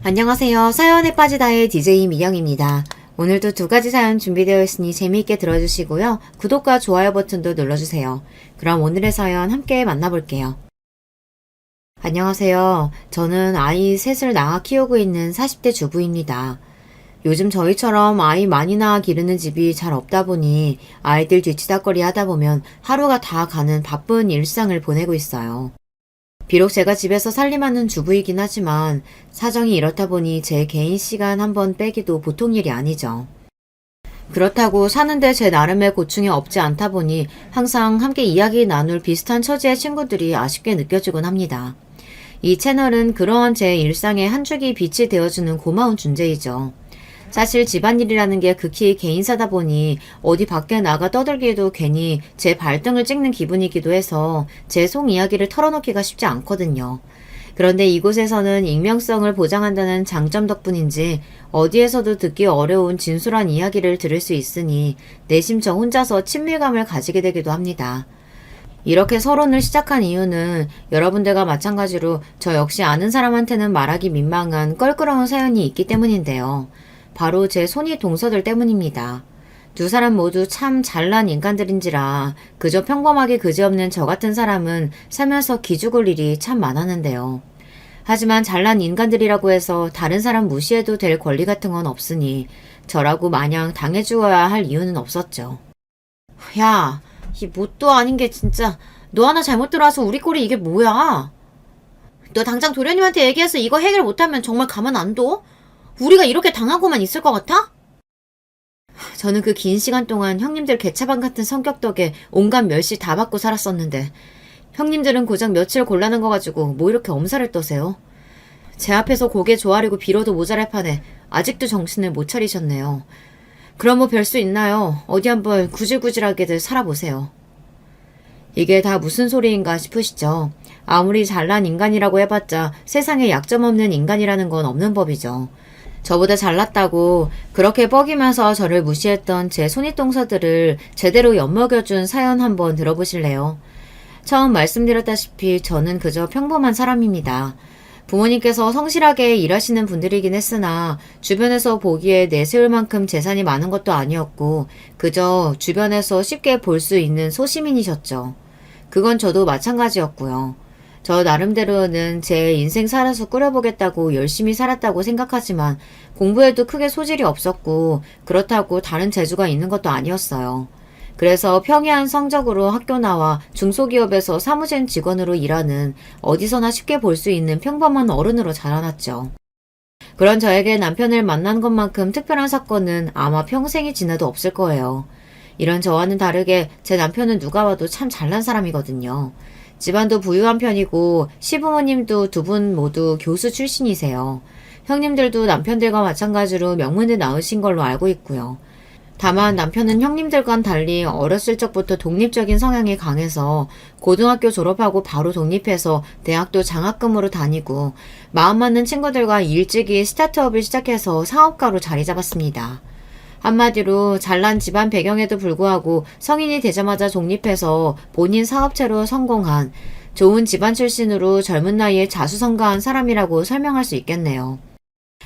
안녕하세요. 사연에 빠지다의 DJ 미경입니다. 오늘도 두 가지 사연 준비되어 있으니 재미있게 들어주시고요. 구독과 좋아요 버튼도 눌러주세요. 그럼 오늘의 사연 함께 만나볼게요. 안녕하세요. 저는 아이 셋을 낳아 키우고 있는 40대 주부입니다. 요즘 저희처럼 아이 많이 낳아 기르는 집이 잘 없다 보니 아이들 뒤치다꺼리 하다 보면 하루가 다 가는 바쁜 일상을 보내고 있어요. 비록 제가 집에서 살림하는 주부이긴 하지만 사정이 이렇다 보니 제 개인 시간 한번 빼기도 보통 일이 아니죠. 그렇다고 사는데 제 나름의 고충이 없지 않다 보니 항상 함께 이야기 나눌 비슷한 처지의 친구들이 아쉽게 느껴지곤 합니다. 이 채널은 그러한 제 일상의 한 줄기 빛이 되어주는 고마운 존재이죠. 사실 집안일이라는 게 극히 개인사다 보니 어디 밖에 나가 떠들기에도 괜히 제 발등을 찍는 기분이기도 해서 제 속 이야기를 털어놓기가 쉽지 않거든요. 그런데 이곳에서는 익명성을 보장한다는 장점 덕분인지 어디에서도 듣기 어려운 진솔한 이야기를 들을 수 있으니 내심 저 혼자서 친밀감을 가지게 되기도 합니다. 이렇게 서론을 시작한 이유는 여러분들과 마찬가지로 저 역시 아는 사람한테는 말하기 민망한 껄끄러운 사연이 있기 때문인데요. 바로 제 손이 동서들 때문입니다. 두 사람 모두 참 잘난 인간들인지라 그저 평범하게 그지없는 저 같은 사람은 살면서 기죽을 일이 참 많았는데요. 하지만 잘난 인간들이라고 해서 다른 사람 무시해도 될 권리 같은 건 없으니 저라고 마냥 당해주어야 할 이유는 없었죠. 야, 이 뭣도 아닌 게 진짜 너 하나 잘못 들어와서 우리 꼴이 이게 뭐야? 너 당장 도련님한테 얘기해서 이거 해결 못하면 정말 가만 안 둬? 우리가 이렇게 당하고만 있을 것 같아? 저는 그 긴 시간 동안 형님들 개차반 같은 성격 덕에 온갖 멸시 다 받고 살았었는데 형님들은 고작 며칠 곤란한 거 가지고 뭐 이렇게 엄살을 떠세요? 제 앞에서 고개 조아리고 빌어도 모자랄 판에 아직도 정신을 못 차리셨네요. 그럼 뭐 별 수 있나요? 어디 한번 구질구질하게들 살아보세요. 이게 다 무슨 소리인가 싶으시죠? 아무리 잘난 인간이라고 해봤자 세상에 약점 없는 인간이라는 건 없는 법이죠. 저보다 잘났다고 그렇게 뻐기면서 저를 무시했던 제 손윗동서들을 제대로 엿먹여준 사연 한번 들어보실래요? 처음 말씀드렸다시피 저는 그저 평범한 사람입니다. 부모님께서 성실하게 일하시는 분들이긴 했으나 주변에서 보기에 내세울 만큼 재산이 많은 것도 아니었고 그저 주변에서 쉽게 볼 수 있는 소시민이셨죠. 그건 저도 마찬가지였고요. 저 나름대로는 제 인생 살아서 꾸려보겠다고 열심히 살았다고 생각하지만 공부에도 크게 소질이 없었고 그렇다고 다른 재주가 있는 것도 아니었어요. 그래서 평이한 성적으로 학교 나와 중소기업에서 사무직 직원으로 일하는 어디서나 쉽게 볼 수 있는 평범한 어른으로 자라났죠. 그런 저에게 남편을 만난 것만큼 특별한 사건은 아마 평생이 지나도 없을 거예요. 이런 저와는 다르게 제 남편은 누가 봐도 참 잘난 사람이거든요. 집안도 부유한 편이고 시부모님도 두 분 모두 교수 출신이세요. 형님들도 남편들과 마찬가지로 명문대 나오신 걸로 알고 있고요. 다만 남편은 형님들과는 달리 어렸을 적부터 독립적인 성향이 강해서 고등학교 졸업하고 바로 독립해서 대학도 장학금으로 다니고 마음 맞는 친구들과 일찍이 스타트업을 시작해서 사업가로 자리 잡았습니다. 한마디로 잘난 집안 배경에도 불구하고 성인이 되자마자 독립해서 본인 사업체로 성공한 좋은 집안 출신으로 젊은 나이에 자수성가한 사람이라고 설명할 수 있겠네요.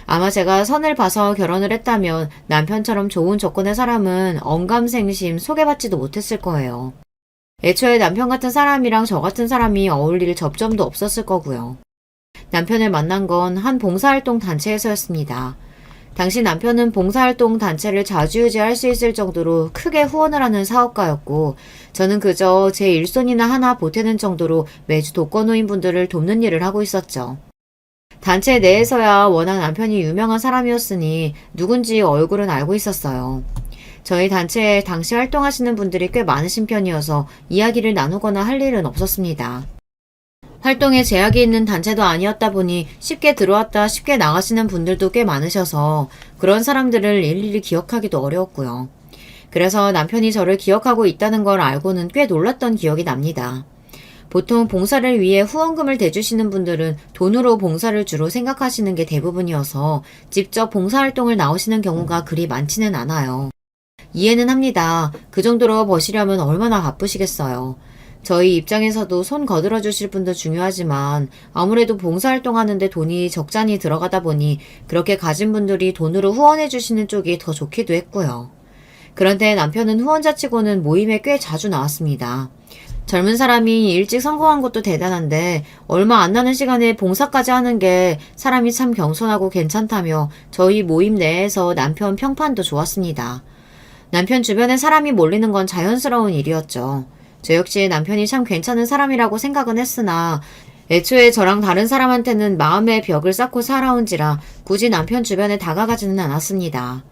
아마 제가 선을 봐서 결혼을 했다면 남편처럼 좋은 조건의 사람은 언감생심 소개받지도 못했을 거예요. 애초에 남편 같은 사람이랑 저 같은 사람이 어울릴 접점도 없었을 거고요. 남편을 만난 건 한 봉사활동 단체에서였습니다. 당시 남편은 봉사활동 단체를 좌지우지할 수 있을 정도로 크게 후원을 하는 사업가였고 저는 그저 제 일손이나 하나 보태는 정도로 매주 독거노인분들을 돕는 일을 하고 있었죠. 단체 내에서야 워낙 남편이 유명한 사람이었으니 누군지 얼굴은 알고 있었어요. 저희 단체에 당시 활동하시는 분들이 꽤 많으신 편이어서 이야기를 나누거나 할 일은 없었습니다. 활동에 제약이 있는 단체도 아니었다 보니 쉽게 들어왔다 쉽게 나가시는 분들도 꽤 많으셔서 그런 사람들을 일일이 기억하기도 어려웠고요. 그래서 남편이 저를 기억하고 있다는 걸 알고는 꽤 놀랐던 기억이 납니다. 보통 봉사를 위해 후원금을 대주시는 분들은 돈으로 봉사를 주로 생각하시는 게 대부분이어서 직접 봉사활동을 나오시는 경우가 그리 많지는 않아요. 이해는 합니다. 그 정도로 버시려면 얼마나 바쁘시겠어요. 저희 입장에서도 손 거들어 주실 분도 중요하지만 아무래도 봉사활동 하는데 돈이 적잖이 들어가다 보니 그렇게 가진 분들이 돈으로 후원해 주시는 쪽이 더 좋기도 했고요. 그런데 남편은 후원자 치고는 모임에 꽤 자주 나왔습니다. 젊은 사람이 일찍 성공한 것도 대단한데 얼마 안 나는 시간에 봉사까지 하는 게 사람이 참 겸손하고 괜찮다며 저희 모임 내에서 남편 평판도 좋았습니다. 남편 주변에 사람이 몰리는 건 자연스러운 일이었죠. 저 역시 남편이 참 괜찮은 사람이라고 생각은 했으나 애초에 저랑 다른 사람한테는 마음의 벽을 쌓고 살아온지라 굳이 남편 주변에 다가가지는 않았습니다.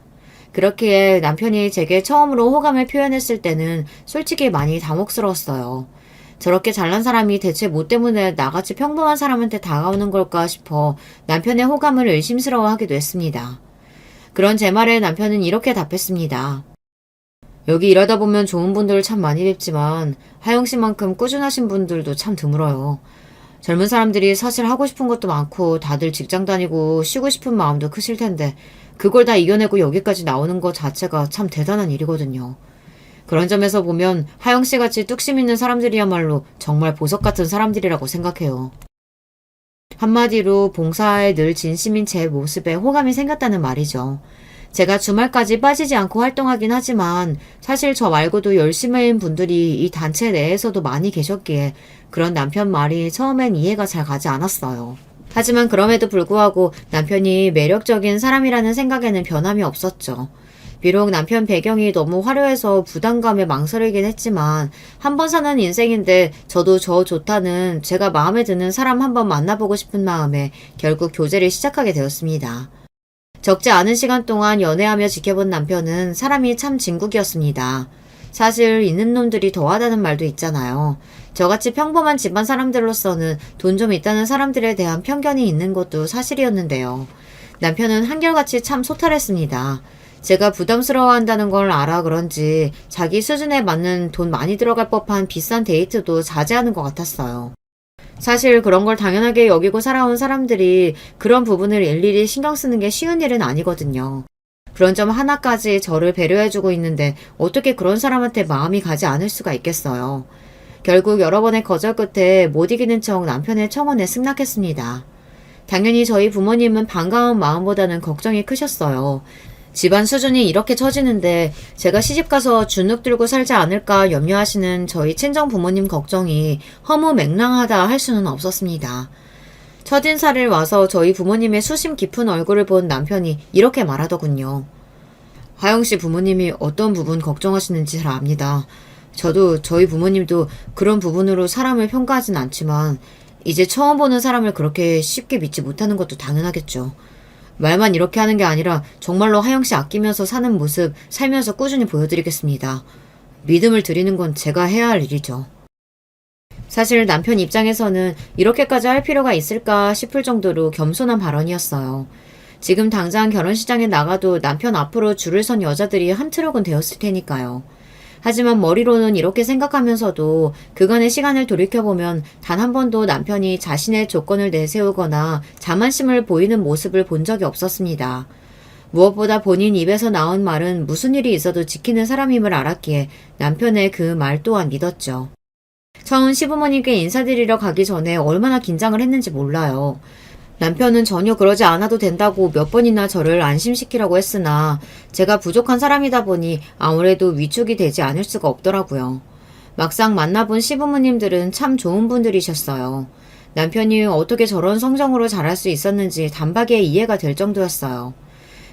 그렇기에 남편이 제게 처음으로 호감을 표현했을 때는 솔직히 많이 당혹스러웠어요. 저렇게 잘난 사람이 대체 뭐 때문에 나같이 평범한 사람한테 다가오는 걸까 싶어 남편의 호감을 의심스러워하기도 했습니다. 그런 제 말에 남편은 이렇게 답했습니다. 여기 일하다 보면 좋은 분들을 참 많이 뵙지만 하영 씨만큼 꾸준하신 분들도 참 드물어요. 젊은 사람들이 사실 하고 싶은 것도 많고 다들 직장 다니고 쉬고 싶은 마음도 크실 텐데 그걸 다 이겨내고 여기까지 나오는 것 자체가 참 대단한 일이거든요. 그런 점에서 보면 하영 씨같이 뚝심 있는 사람들이야말로 정말 보석 같은 사람들이라고 생각해요. 한마디로 봉사에 늘 진심인 제 모습에 호감이 생겼다는 말이죠. 제가 주말까지 빠지지 않고 활동하긴 하지만 사실 저 말고도 열심히인 분들이 이 단체 내에서도 많이 계셨기에 그런 남편 말이 처음엔 이해가 잘 가지 않았어요. 하지만 그럼에도 불구하고 남편이 매력적인 사람이라는 생각에는 변함이 없었죠. 비록 남편 배경이 너무 화려해서 부담감에 망설이긴 했지만 한 번 사는 인생인데 저도 저 좋다는 제가 마음에 드는 사람 한번 만나보고 싶은 마음에 결국 교제를 시작하게 되었습니다. 적지 않은 시간 동안 연애하며 지켜본 남편은 사람이 참 진국이었습니다. 사실 있는 놈들이 더하다는 말도 있잖아요. 저같이 평범한 집안 사람들로서는 돈 좀 있다는 사람들에 대한 편견이 있는 것도 사실이었는데요. 남편은 한결같이 참 소탈했습니다. 제가 부담스러워한다는 걸 알아 그런지 자기 수준에 맞는 돈 많이 들어갈 법한 비싼 데이트도 자제하는 것 같았어요. 사실 그런 걸 당연하게 여기고 살아온 사람들이 그런 부분을 일일이 신경 쓰는 게 쉬운 일은 아니거든요. 그런 점 하나까지 저를 배려해주고 있는데 어떻게 그런 사람한테 마음이 가지 않을 수가 있겠어요. 결국 여러 번의 거절 끝에 못 이기는 척 남편의 청혼에 승낙했습니다. 당연히 저희 부모님은 반가운 마음보다는 걱정이 크셨어요. 집안 수준이 이렇게 처지는데 제가 시집가서 주눅 들고 살지 않을까 염려하시는 저희 친정 부모님 걱정이 허무맹랑하다 할 수는 없었습니다. 첫인사를 와서 저희 부모님의 수심 깊은 얼굴을 본 남편이 이렇게 말하더군요. 하영씨 부모님이 어떤 부분 걱정하시는지 잘 압니다. 저도 저희 부모님도 그런 부분으로 사람을 평가하진 않지만 이제 처음 보는 사람을 그렇게 쉽게 믿지 못하는 것도 당연하겠죠. 말만 이렇게 하는 게 아니라 정말로 하영씨 아끼면서 사는 모습 살면서 꾸준히 보여드리겠습니다. 믿음을 드리는 건 제가 해야 할 일이죠. 사실 남편 입장에서는 이렇게까지 할 필요가 있을까 싶을 정도로 겸손한 발언이었어요. 지금 당장 결혼식장에 나가도 남편 앞으로 줄을 선 여자들이 한 트럭은 되었을 테니까요. 하지만 머리로는 이렇게 생각하면서도 그간의 시간을 돌이켜보면 단 한 번도 남편이 자신의 조건을 내세우거나 자만심을 보이는 모습을 본 적이 없었습니다. 무엇보다 본인 입에서 나온 말은 무슨 일이 있어도 지키는 사람임을 알았기에 남편의 그 말 또한 믿었죠. 처음 시부모님께 인사드리러 가기 전에 얼마나 긴장을 했는지 몰라요. 남편은 전혀 그러지 않아도 된다고 몇 번이나 저를 안심시키라고 했으나 제가 부족한 사람이다 보니 아무래도 위축이 되지 않을 수가 없더라고요. 막상 만나본 시부모님들은 참 좋은 분들이셨어요. 남편이 어떻게 저런 성정으로 자랄 수 있었는지 단박에 이해가 될 정도였어요.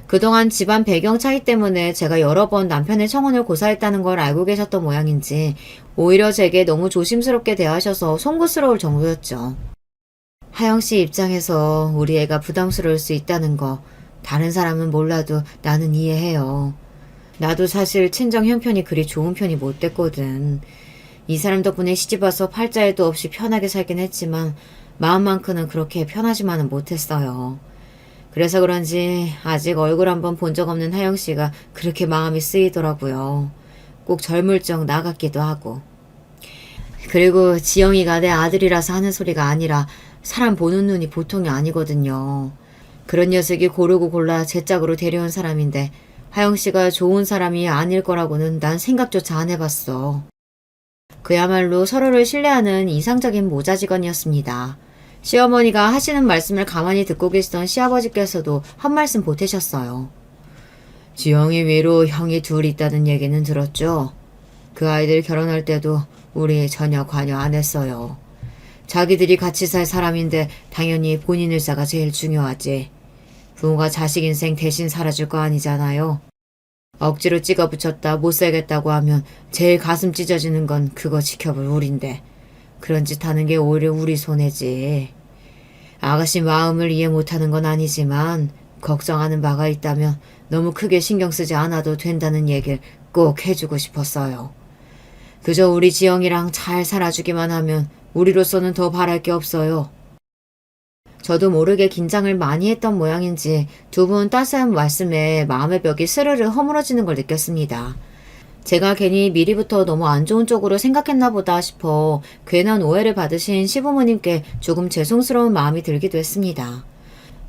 그동안 집안 배경 차이 때문에 제가 여러 번 남편의 청혼을 고사했다는 걸 알고 계셨던 모양인지 오히려 제게 너무 조심스럽게 대하셔서 송구스러울 정도였죠. 하영씨 입장에서 우리 애가 부담스러울 수 있다는 거 다른 사람은 몰라도 나는 이해해요. 나도 사실 친정 형편이 그리 좋은 편이 못 됐거든. 이 사람 덕분에 시집와서 팔자에도 없이 편하게 살긴 했지만 마음만큼은 그렇게 편하지만은 못했어요. 그래서 그런지 아직 얼굴 한번 본 적 없는 하영씨가 그렇게 마음이 쓰이더라고요. 꼭 젊을 적 나같기도 하고. 그리고 지영이가 내 아들이라서 하는 소리가 아니라 사람 보는 눈이 보통이 아니거든요. 그런 녀석이 고르고 골라 제 짝으로 데려온 사람인데 하영씨가 좋은 사람이 아닐 거라고는 난 생각조차 안 해봤어. 그야말로 서로를 신뢰하는 이상적인 모자 직원이었습니다. 시어머니가 하시는 말씀을 가만히 듣고 계시던 시아버지께서도 한 말씀 보태셨어요. 지영이 위로 형이 둘 있다는 얘기는 들었죠? 그 아이들 결혼할 때도 우리 전혀 관여 안 했어요. 자기들이 같이 살 사람인데 당연히 본인 의사가 제일 중요하지. 부모가 자식 인생 대신 살아줄 거 아니잖아요. 억지로 찍어 붙였다 못 살겠다고 하면 제일 가슴 찢어지는 건 그거 지켜볼 우린데 그런 짓 하는 게 오히려 우리 손해지. 아가씨 마음을 이해 못하는 건 아니지만 걱정하는 바가 있다면 너무 크게 신경 쓰지 않아도 된다는 얘기를 꼭 해주고 싶었어요. 그저 우리 지영이랑 잘 살아주기만 하면 우리로서는 더 바랄 게 없어요. 저도 모르게 긴장을 많이 했던 모양인지 두 분 따스한 말씀에 마음의 벽이 스르르 허물어지는 걸 느꼈습니다. 제가 괜히 미리부터 너무 안 좋은 쪽으로 생각했나 보다 싶어 괜한 오해를 받으신 시부모님께 조금 죄송스러운 마음이 들기도 했습니다.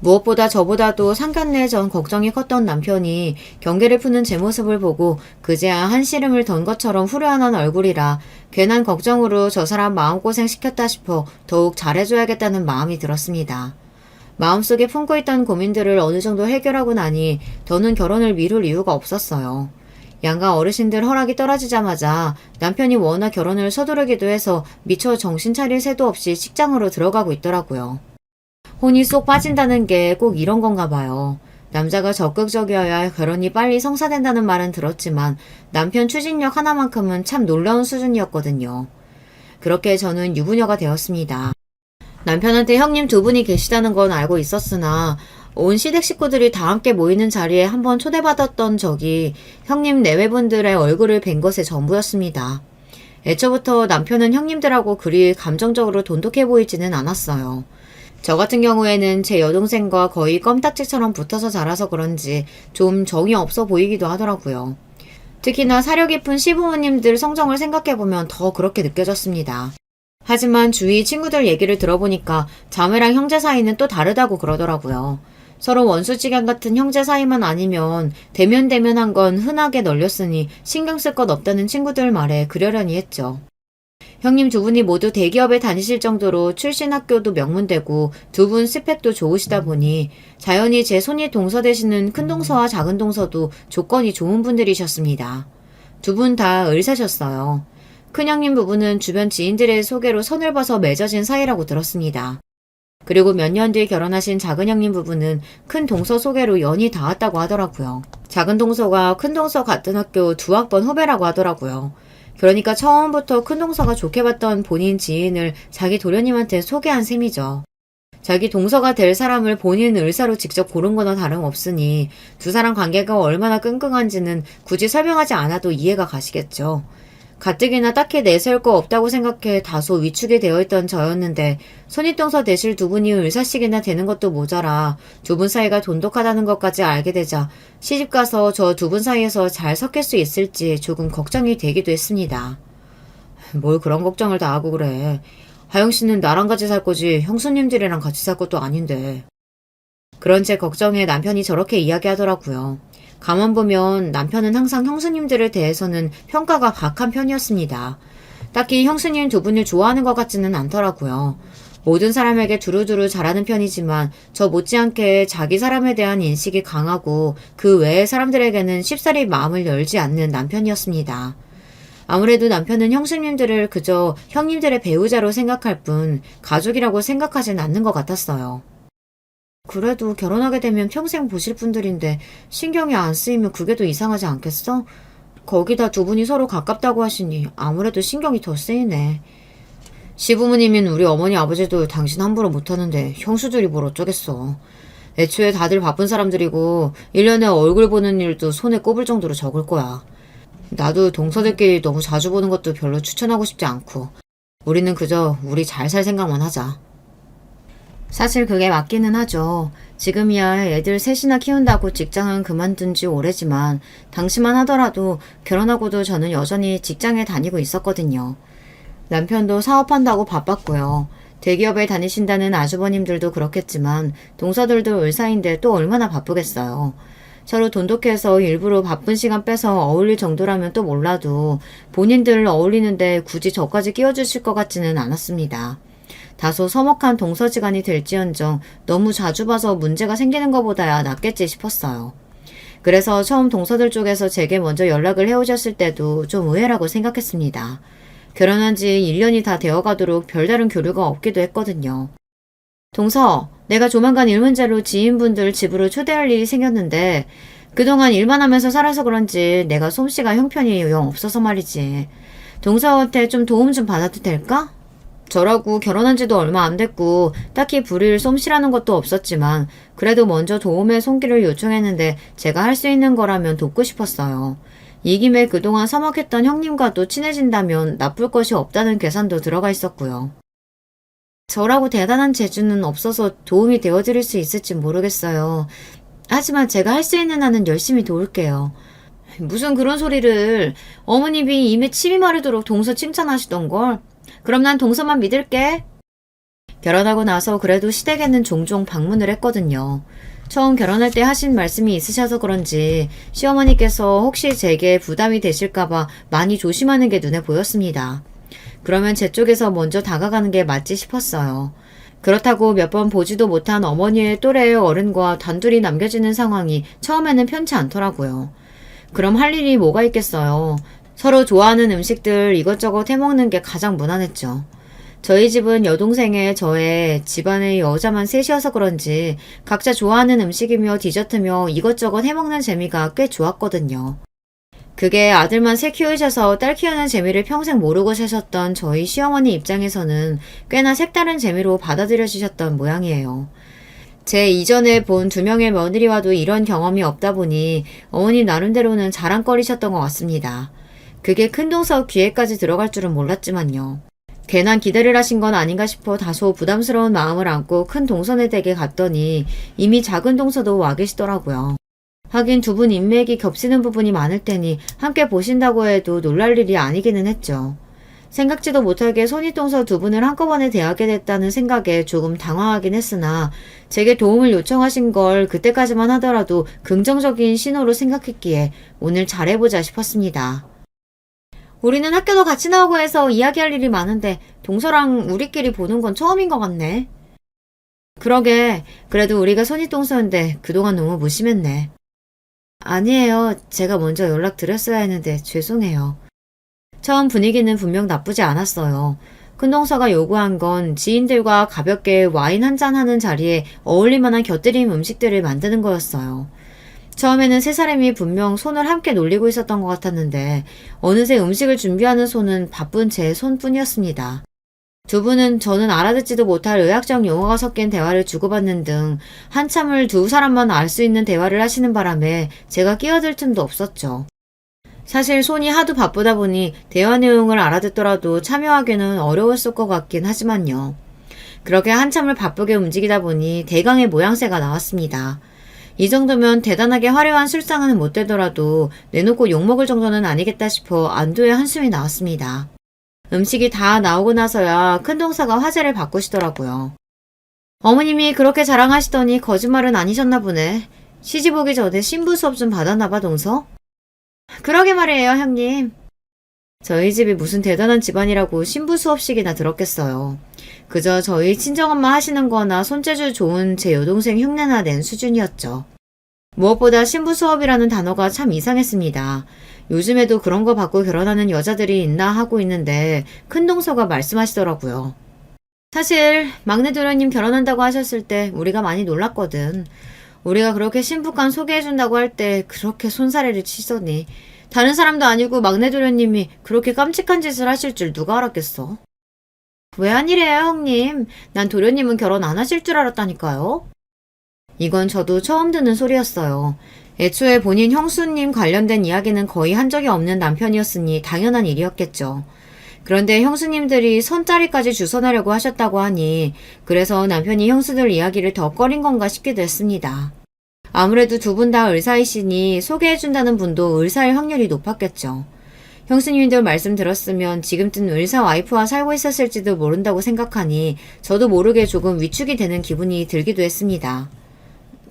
무엇보다 저보다도 상견례 전 걱정이 컸던 남편이 경계를 푸는 제 모습을 보고 그제야 한시름을 던 것처럼 후련한 얼굴이라 괜한 걱정으로 저 사람 마음고생 시켰다 싶어 더욱 잘해줘야겠다는 마음이 들었습니다. 마음속에 품고 있던 고민들을 어느 정도 해결하고 나니 더는 결혼을 미룰 이유가 없었어요. 양가 어르신들 허락이 떨어지자마자 남편이 워낙 결혼을 서두르기도 해서 미처 정신 차릴 새도 없이 직장으로 들어가고 있더라고요. 혼이 쏙 빠진다는 게 꼭 이런 건가 봐요. 남자가 적극적이어야 결혼이 빨리 성사된다는 말은 들었지만 남편 추진력 하나만큼은 참 놀라운 수준이었거든요. 그렇게 저는 유부녀가 되었습니다. 남편한테 형님 두 분이 계시다는 건 알고 있었으나 온 시댁 식구들이 다 함께 모이는 자리에 한번 초대받았던 적이 형님 내외분들의 얼굴을 뵌 것의 전부였습니다. 애초부터 남편은 형님들하고 그리 감정적으로 돈독해 보이지는 않았어요. 저 같은 경우에는 제 여동생과 거의 껌딱지처럼 붙어서 자라서 그런지 좀 정이 없어 보이기도 하더라고요. 특히나 사려 깊은 시부모님들 성정을 생각해보면 더 그렇게 느껴졌습니다. 하지만 주위 친구들 얘기를 들어보니까 자매랑 형제 사이는 또 다르다고 그러더라고요. 서로 원수지간 같은 형제 사이만 아니면 대면대면한 건 흔하게 널렸으니 신경 쓸 것 없다는 친구들 말에 그러려니 했죠. 형님 두 분이 모두 대기업에 다니실 정도로 출신 학교도 명문대고 두 분 스펙도 좋으시다 보니 자연히 제 손이 동서되시는 큰 동서와 작은 동서도 조건이 좋은 분들이셨습니다. 두 분 다 의사셨어요. 큰형님 부부는 주변 지인들의 소개로 선을 봐서 맺어진 사이라고 들었습니다. 그리고 몇 년 뒤에 결혼하신 작은 형님 부부는 큰 동서 소개로 연이 닿았다고 하더라고요. 작은 동서가 큰 동서 같은 학교 2학번 후배라고 하더라고요. 그러니까 처음부터 큰 동서가 좋게 봤던 본인 지인을 자기 도련님한테 소개한 셈이죠. 자기 동서가 될 사람을 본인 의사로 직접 고른 거나 다름없으니 두 사람 관계가 얼마나 끈끈한지는 굳이 설명하지 않아도 이해가 가시겠죠. 가뜩이나 딱히 내세울 거 없다고 생각해 다소 위축이 되어 있던 저였는데 손윗동서 되실 두 분이 의사식이나 되는 것도 모자라 두 분 사이가 돈독하다는 것까지 알게 되자 시집가서 저 두 분 사이에서 잘 섞일 수 있을지 조금 걱정이 되기도 했습니다. 뭘 그런 걱정을 다 하고 그래. 하영씨는 나랑 같이 살 거지 형수님들이랑 같이 살 것도 아닌데. 그런 제 걱정에 남편이 저렇게 이야기하더라고요. 가만 보면 남편은 항상 형수님들에 대해서는 평가가 박한 편이었습니다. 딱히 형수님 두 분을 좋아하는 것 같지는 않더라고요. 모든 사람에게 두루두루 잘하는 편이지만 저 못지않게 자기 사람에 대한 인식이 강하고 그 외의 사람들에게는 쉽사리 마음을 열지 않는 남편이었습니다. 아무래도 남편은 형수님들을 그저 형님들의 배우자로 생각할 뿐 가족이라고 생각하진 않는 것 같았어요. 그래도 결혼하게 되면 평생 보실 분들인데 신경이 안 쓰이면 그게 더 이상하지 않겠어? 거기다 두 분이 서로 가깝다고 하시니 아무래도 신경이 더 쓰이네. 시부모님인 우리 어머니 아버지도 당신 함부로 못하는데 형수들이 뭘 어쩌겠어. 애초에 다들 바쁜 사람들이고 1년에 얼굴 보는 일도 손에 꼽을 정도로 적을 거야. 나도 동서들끼리 너무 자주 보는 것도 별로 추천하고 싶지 않고 우리는 그저 우리 잘 살 생각만 하자. 사실 그게 맞기는 하죠. 지금이야 애들 셋이나 키운다고 직장은 그만둔 지 오래지만 당시만 하더라도 결혼하고도 저는 여전히 직장에 다니고 있었거든요. 남편도 사업한다고 바빴고요. 대기업에 다니신다는 아주버님들도 그렇겠지만 동서들도 의사인데 또 얼마나 바쁘겠어요. 서로 돈독해서 일부러 바쁜 시간 빼서 어울릴 정도라면 또 몰라도 본인들 어울리는데 굳이 저까지 끼워주실 것 같지는 않았습니다. 다소 서먹한 동서지간이 될지언정 너무 자주 봐서 문제가 생기는 것보다야 낫겠지 싶었어요. 그래서 처음 동서들 쪽에서 제게 먼저 연락을 해오셨을 때도 좀 의외라고 생각했습니다. 결혼한 지 1년이 다 되어가도록 별다른 교류가 없기도 했거든요. 동서, 내가 조만간 일 문제로 지인분들 집으로 초대할 일이 생겼는데 그동안 일만 하면서 살아서 그런지 내가 솜씨가 형편이 영 없어서 말이지. 동서한테 좀 도움 좀 받아도 될까? 저라고 결혼한 지도 얼마 안 됐고 딱히 부릴 솜씨라는 것도 없었지만 그래도 먼저 도움의 손길을 요청했는데 제가 할 수 있는 거라면 돕고 싶었어요. 이 김에 그동안 서먹했던 형님과도 친해진다면 나쁠 것이 없다는 계산도 들어가 있었고요. 저라고 대단한 재주는 없어서 도움이 되어드릴 수 있을지 모르겠어요. 하지만 제가 할 수 있는 한은 열심히 도울게요. 무슨 그런 소리를. 어머님이 이미 침이 마르도록 동서 칭찬하시던걸. 그럼 난 동서만 믿을게. 결혼하고 나서 그래도 시댁에는 종종 방문을 했거든요. 처음 결혼할 때 하신 말씀이 있으셔서 그런지 시어머니께서 혹시 제게 부담이 되실까봐 많이 조심하는 게 눈에 보였습니다. 그러면 제 쪽에서 먼저 다가가는 게 맞지 싶었어요. 그렇다고 몇 번 보지도 못한 어머니의 또래의 어른과 단둘이 남겨지는 상황이 처음에는 편치 않더라고요. 그럼 할 일이 뭐가 있겠어요. 서로 좋아하는 음식들 이것저것 해먹는 게 가장 무난했죠. 저희 집은 여동생에 저의 집안에 여자만 셋이어서 그런지 각자 좋아하는 음식이며 디저트며 이것저것 해먹는 재미가 꽤 좋았거든요. 그게 아들만 셋 키우셔서 딸 키우는 재미를 평생 모르고 사셨던 저희 시어머니 입장에서는 꽤나 색다른 재미로 받아들여 주셨던 모양이에요. 제 이전에 본 2명의 며느리와도 이런 경험이 없다 보니 어머님 나름대로는 자랑거리셨던 것 같습니다. 그게 큰동서 귀에까지 들어갈 줄은 몰랐지만요. 괜한 기대를 하신 건 아닌가 싶어 다소 부담스러운 마음을 안고 큰 동서네 댁에 갔더니 이미 작은 동서도 와 계시더라고요. 하긴 두 분 인맥이 겹치는 부분이 많을 테니 함께 보신다고 해도 놀랄 일이 아니기는 했죠. 생각지도 못하게 손윗동서 두 분을 한꺼번에 대하게 됐다는 생각에 조금 당황하긴 했으나 제게 도움을 요청하신 걸 그때까지만 하더라도 긍정적인 신호로 생각했기에 오늘 잘해보자 싶었습니다. 우리는 학교도 같이 나오고 해서 이야기할 일이 많은데 동서랑 우리끼리 보는 건 처음인 것 같네. 그러게, 그래도 우리가 손윗동서인데 그동안 너무 무심했네. 아니에요. 제가 먼저 연락드렸어야 했는데 죄송해요. 처음 분위기는 분명 나쁘지 않았어요. 큰동서가 요구한 건 지인들과 가볍게 와인 한잔 하는 자리에 어울릴만한 곁들임 음식들을 만드는 거였어요. 처음에는 세 사람이 분명 손을 함께 놀리고 있었던 것 같았는데 어느새 음식을 준비하는 손은 바쁜 제 손뿐이었습니다. 두 분은 저는 알아듣지도 못할 의학적 용어가 섞인 대화를 주고받는 등 한참을 두 사람만 알 수 있는 대화를 하시는 바람에 제가 끼어들 틈도 없었죠. 사실 손이 하도 바쁘다 보니 대화 내용을 알아듣더라도 참여하기는 어려웠을 것 같긴 하지만요. 그렇게 한참을 바쁘게 움직이다 보니 대강의 모양새가 나왔습니다. 이 정도면 대단하게 화려한 술상은 못 되더라도 내놓고 욕먹을 정도는 아니겠다 싶어 안도의 한숨이 나왔습니다. 음식이 다 나오고 나서야 큰동서가 화제를 바꾸시더라고요. 어머님이 그렇게 자랑하시더니 거짓말은 아니셨나 보네. 시집 오기 전에 신부 수업 좀 받았나 봐, 동서? 그러게 말이에요, 형님. 저희 집이 무슨 대단한 집안이라고 신부 수업식이나 들었겠어요. 그저 저희 친정엄마 하시는 거나 손재주 좋은 제 여동생 흉내나 낸 수준이었죠. 무엇보다 신부 수업이라는 단어가 참 이상했습니다. 요즘에도 그런 거 받고 결혼하는 여자들이 있나 하고 있는데 큰동서가 말씀하시더라고요. 사실 막내 도련님 결혼한다고 하셨을 때 우리가 많이 놀랐거든. 우리가 그렇게 신부감 소개해준다고 할 때 그렇게 손사래를 치더니 다른 사람도 아니고 막내 도련님이 그렇게 깜찍한 짓을 하실 줄 누가 알았겠어. 왜 아니래요, 형님. 난 도련님은 결혼 안 하실 줄 알았다니까요. 이건 저도 처음 듣는 소리였어요. 애초에 본인 형수님 관련된 이야기는 거의 한 적이 없는 남편이었으니 당연한 일이었겠죠. 그런데 형수님들이 선자리까지 주선하려고 하셨다고 하니 그래서 남편이 형수들 이야기를 더 꺼린 건가 싶기도 했습니다. 아무래도 두 분 다 의사이시니 소개해준다는 분도 의사일 확률이 높았겠죠. 형수님들 말씀 들었으면 지금쯤 의사 와이프와 살고 있었을지도 모른다고 생각하니 저도 모르게 조금 위축이 되는 기분이 들기도 했습니다.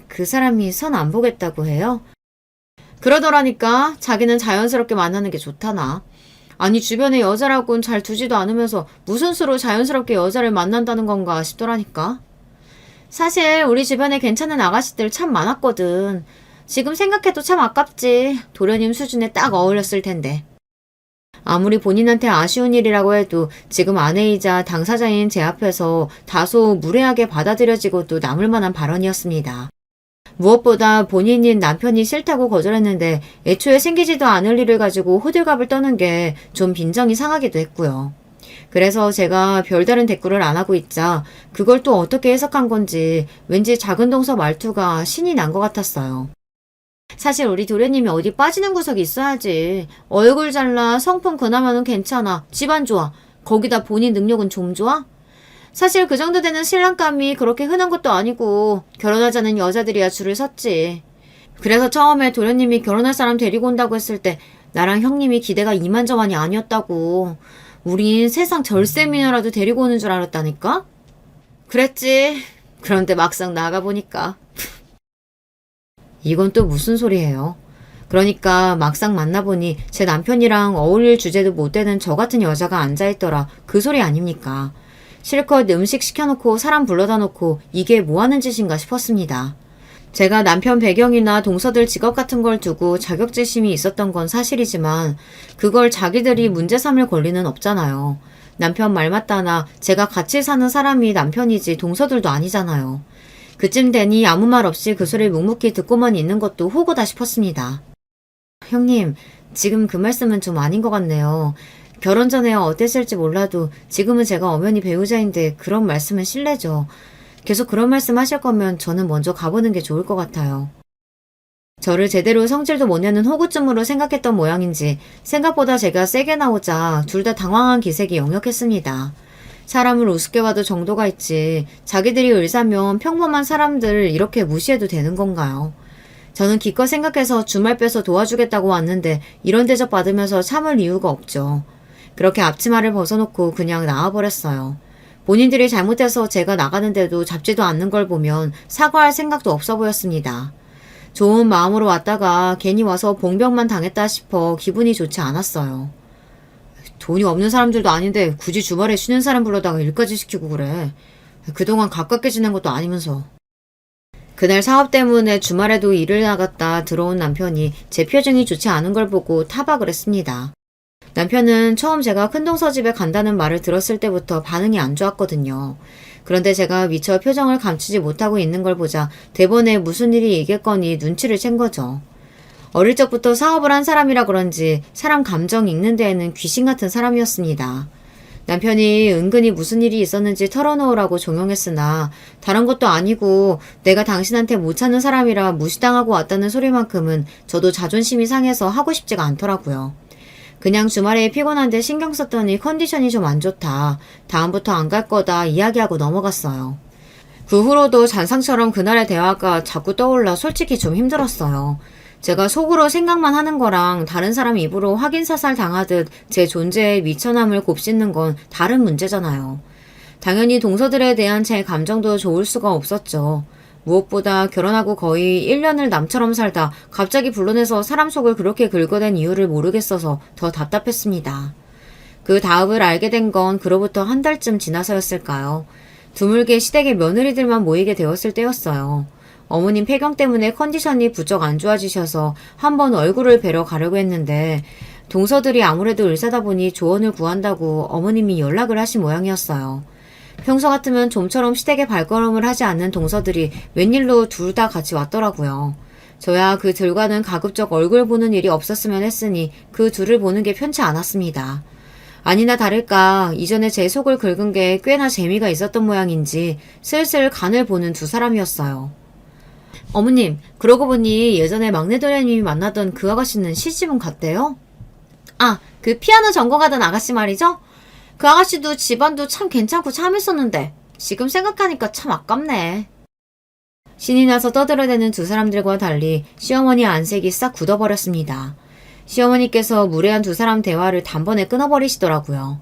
그 사람이 선 안 보겠다고 해요? 그러더라니까 자기는 자연스럽게 만나는 게 좋다나. 아니 주변에 여자라고는 잘 두지도 않으면서 무슨 수로 자연스럽게 여자를 만난다는 건가 싶더라니까. 사실 우리 주변에 괜찮은 아가씨들 참 많았거든. 지금 생각해도 참 아깝지. 도련님 수준에 딱 어울렸을 텐데. 아무리 본인한테 아쉬운 일이라고 해도 지금 아내이자 당사자인 제 앞에서 다소 무례하게 받아들여지고도 남을 만한 발언이었습니다. 무엇보다 본인인 남편이 싫다고 거절했는데 애초에 생기지도 않을 일을 가지고 호들갑을 떠는 게 좀 빈정이 상하기도 했고요. 그래서 제가 별다른 대꾸를 안 하고 있자 그걸 또 어떻게 해석한 건지 왠지 작은 동서 말투가 신이 난 것 같았어요. 사실 우리 도련님이 어디 빠지는 구석이 있어야지. 얼굴 잘나, 성품 그나마는 괜찮아, 집안 좋아, 거기다 본인 능력은 좀 좋아? 사실 그 정도 되는 신랑감이 그렇게 흔한 것도 아니고 결혼하자는 여자들이야 줄을 섰지. 그래서 처음에 도련님이 결혼할 사람 데리고 온다고 했을 때 나랑 형님이 기대가 이만저만이 아니었다고. 우린 세상 절세미녀라도 데리고 오는 줄 알았다니까? 그랬지. 그런데 막상 나가보니까 이건 또 무슨 소리예요? 그러니까 막상 만나보니 제 남편이랑 어울릴 주제도 못 되는 저 같은 여자가 앉아있더라. 그 소리 아닙니까? 실컷 음식 시켜놓고 사람 불러다 놓고 이게 뭐 하는 짓인가 싶었습니다. 제가 남편 배경이나 동서들 직업 같은 걸 두고 자격지심이 있었던 건 사실이지만 그걸 자기들이 문제 삼을 권리는 없잖아요. 남편 말 맞다나 제가 같이 사는 사람이 남편이지 동서들도 아니잖아요. 그쯤 되니 아무 말 없이 그 소리를 묵묵히 듣고만 있는 것도 호구다 싶었습니다. 형님, 지금 그 말씀은 좀 아닌 것 같네요. 결혼 전에야 어땠을지 몰라도 지금은 제가 엄연히 배우자인데 그런 말씀은 실례죠. 계속 그런 말씀 하실 거면 저는 먼저 가보는 게 좋을 것 같아요. 저를 제대로 성질도 못 내는 호구쯤으로 생각했던 모양인지 생각보다 제가 세게 나오자 둘 다 당황한 기색이 역력했습니다. 사람을 우습게 봐도 정도가 있지 자기들이 의사면 평범한 사람들 이렇게 무시해도 되는 건가요? 저는 기껏 생각해서 주말 빼서 도와주겠다고 왔는데 이런 대접 받으면서 참을 이유가 없죠. 그렇게 앞치마를 벗어놓고 그냥 나와버렸어요. 본인들이 잘못해서 제가 나가는데도 잡지도 않는 걸 보면 사과할 생각도 없어 보였습니다. 좋은 마음으로 왔다가 괜히 와서 봉병만 당했다 싶어 기분이 좋지 않았어요. 돈이 없는 사람들도 아닌데 굳이 주말에 쉬는 사람 불러다가 일까지 시키고 그래. 그동안 가깝게 지낸 것도 아니면서. 그날 사업 때문에 주말에도 일을 나갔다 들어온 남편이 제 표정이 좋지 않은 걸 보고 타박을 했습니다. 남편은 처음 제가 큰동서 집에 간다는 말을 들었을 때부터 반응이 안 좋았거든요. 그런데 제가 미처 표정을 감추지 못하고 있는 걸 보자 대번에 무슨 일이 있겠거니 눈치를 챈 거죠. 어릴 적부터 사업을 한 사람이라 그런지 사람 감정 읽는 데에는 귀신 같은 사람이었습니다. 남편이 은근히 무슨 일이 있었는지 털어놓으라고 종용했으나 다른 것도 아니고 내가 당신한테 못 찾는 사람이라 무시당하고 왔다는 소리만큼은 저도 자존심이 상해서 하고 싶지가 않더라고요. 그냥 주말에 피곤한데 신경 썼더니 컨디션이 좀 안 좋다. 다음부터 안 갈 거다 이야기하고 넘어갔어요. 그 후로도 잔상처럼 그날의 대화가 자꾸 떠올라 솔직히 좀 힘들었어요. 제가 속으로 생각만 하는 거랑 다른 사람 입으로 확인사살 당하듯 제 존재에 미천함을 곱씹는 건 다른 문제잖아요. 당연히 동서들에 대한 제 감정도 좋을 수가 없었죠. 무엇보다 결혼하고 거의 1년을 남처럼 살다 갑자기 불러내서 사람 속을 그렇게 긁어댄 이유를 모르겠어서 더 답답했습니다. 그 다음을 알게 된 건 그로부터 한 달쯤 지나서였을까요? 드물게 시댁의 며느리들만 모이게 되었을 때였어요. 어머님 폐경 때문에 컨디션이 부쩍 안 좋아지셔서 한번 얼굴을 뵈러 가려고 했는데 동서들이 아무래도 의사다 보니 조언을 구한다고 어머님이 연락을 하신 모양이었어요. 평소 같으면 좀처럼 시댁에 발걸음을 하지 않는 동서들이 웬일로 둘 다 같이 왔더라고요. 저야 그 들과는 가급적 얼굴 보는 일이 없었으면 했으니 그 둘을 보는 게 편치 않았습니다. 아니나 다를까 이전에 제 속을 긁은 게 꽤나 재미가 있었던 모양인지 슬슬 간을 보는 두 사람이었어요. 어머님, 그러고 보니 예전에 막내 도련님이 만나던 그 아가씨는 시집은 갔대요? 아, 그 피아노 전공하던 아가씨 말이죠? 그 아가씨도 집안도 참 괜찮고 참했었는데 지금 생각하니까 참 아깝네. 신이 나서 떠들어대는 두 사람들과 달리 시어머니 안색이 싹 굳어버렸습니다. 시어머니께서 무례한 두 사람 대화를 단번에 끊어버리시더라고요.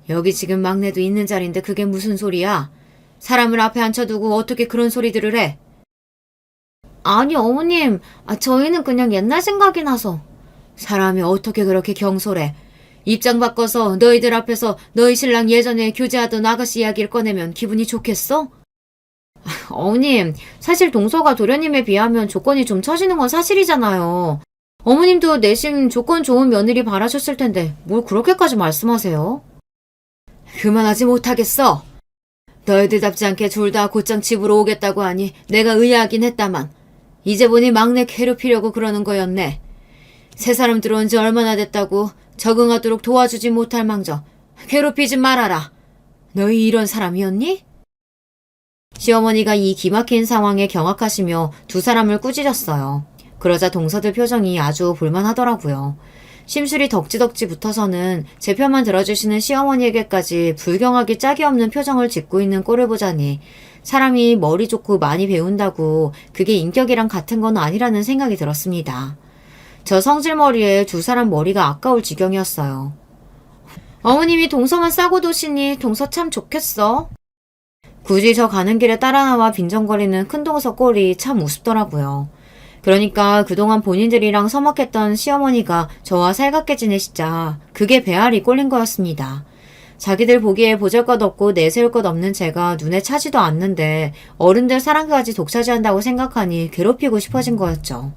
여기 지금 막내도 있는 자리인데 그게 무슨 소리야? 사람을 앞에 앉혀두고 어떻게 그런 소리들을 해? 아니, 어머님. 저희는 그냥 옛날 생각이 나서. 사람이 어떻게 그렇게 경솔해. 입장 바꿔서 너희들 앞에서 너희 신랑 예전에 교제하던 아가씨 이야기를 꺼내면 기분이 좋겠어? 어머님, 사실 동서가 도련님에 비하면 조건이 좀 처지는 건 사실이잖아요. 어머님도 내심 조건 좋은 며느리 바라셨을 텐데 뭘 그렇게까지 말씀하세요? 그만하지 못하겠어. 너희들답지 않게 둘 다 곧장 집으로 오겠다고 하니 내가 의아하긴 했다만 이제 보니 막내 괴롭히려고 그러는 거였네. 새 사람 들어온 지 얼마나 됐다고 적응하도록 도와주지 못할 망정 괴롭히지 말아라. 너희 이런 사람이었니? 시어머니가 이 기막힌 상황에 경악하시며 두 사람을 꾸짖었어요. 그러자 동서들 표정이 아주 볼만하더라고요. 심술이 덕지덕지 붙어서는 제 편만 들어주시는 시어머니에게까지 불경하기 짝이 없는 표정을 짓고 있는 꼴을 보자니 사람이 머리 좋고 많이 배운다고 그게 인격이랑 같은 건 아니라는 생각이 들었습니다. 저 성질머리에 두 사람 머리가 아까울 지경이었어요. 어머님이 동서만 싸고 도시니 동서 참 좋겠어. 굳이 저 가는 길에 따라 나와 빈정거리는 큰 동서 꼴이 참 우습더라고요. 그러니까 그동안 본인들이랑 서먹했던 시어머니가 저와 살갑게 지내시자 그게 배알이 꼴린 거였습니다. 자기들 보기에 보잘것없고 내세울 것 없는 제가 눈에 차지도 않는데 어른들 사랑까지 독차지한다고 생각하니 괴롭히고 싶어진 거였죠.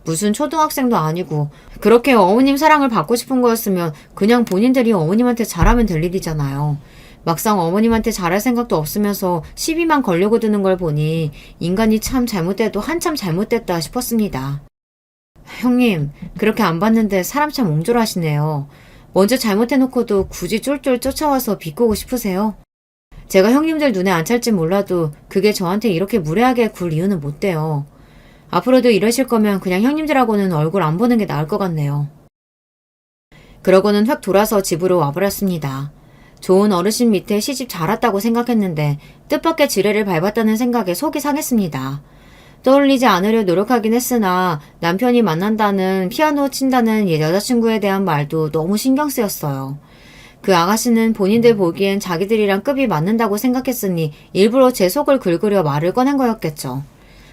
무슨 초등학생도 아니고 그렇게 어머님 사랑을 받고 싶은 거였으면 그냥 본인들이 어머님한테 잘하면 될 일이잖아요. 막상 어머님한테 잘할 생각도 없으면서 시비만 걸려고 드는 걸 보니 인간이 참 잘못돼도 한참 잘못됐다 싶었습니다. 형님, 그렇게 안 봤는데 사람 참 옹졸하시네요. 먼저 잘못해놓고도 굳이 쫄쫄 쫓아와서 비꼬고 싶으세요? 제가 형님들 눈에 안 찰지 몰라도 그게 저한테 이렇게 무례하게 굴 이유는 못 돼요. 앞으로도 이러실 거면 그냥 형님들하고는 얼굴 안 보는 게 나을 것 같네요. 그러고는 확 돌아서 집으로 와버렸습니다. 좋은 어르신 밑에 시집 잘 왔다고 생각했는데 뜻밖의 지뢰를 밟았다는 생각에 속이 상했습니다. 떠올리지 않으려 노력하긴 했으나 남편이 만난다는 피아노 친다는 여자친구에 대한 말도 너무 신경 쓰였어요. 그 아가씨는 본인들 보기엔 자기들이랑 급이 맞는다고 생각했으니 일부러 제 속을 긁으려 말을 꺼낸 거였겠죠.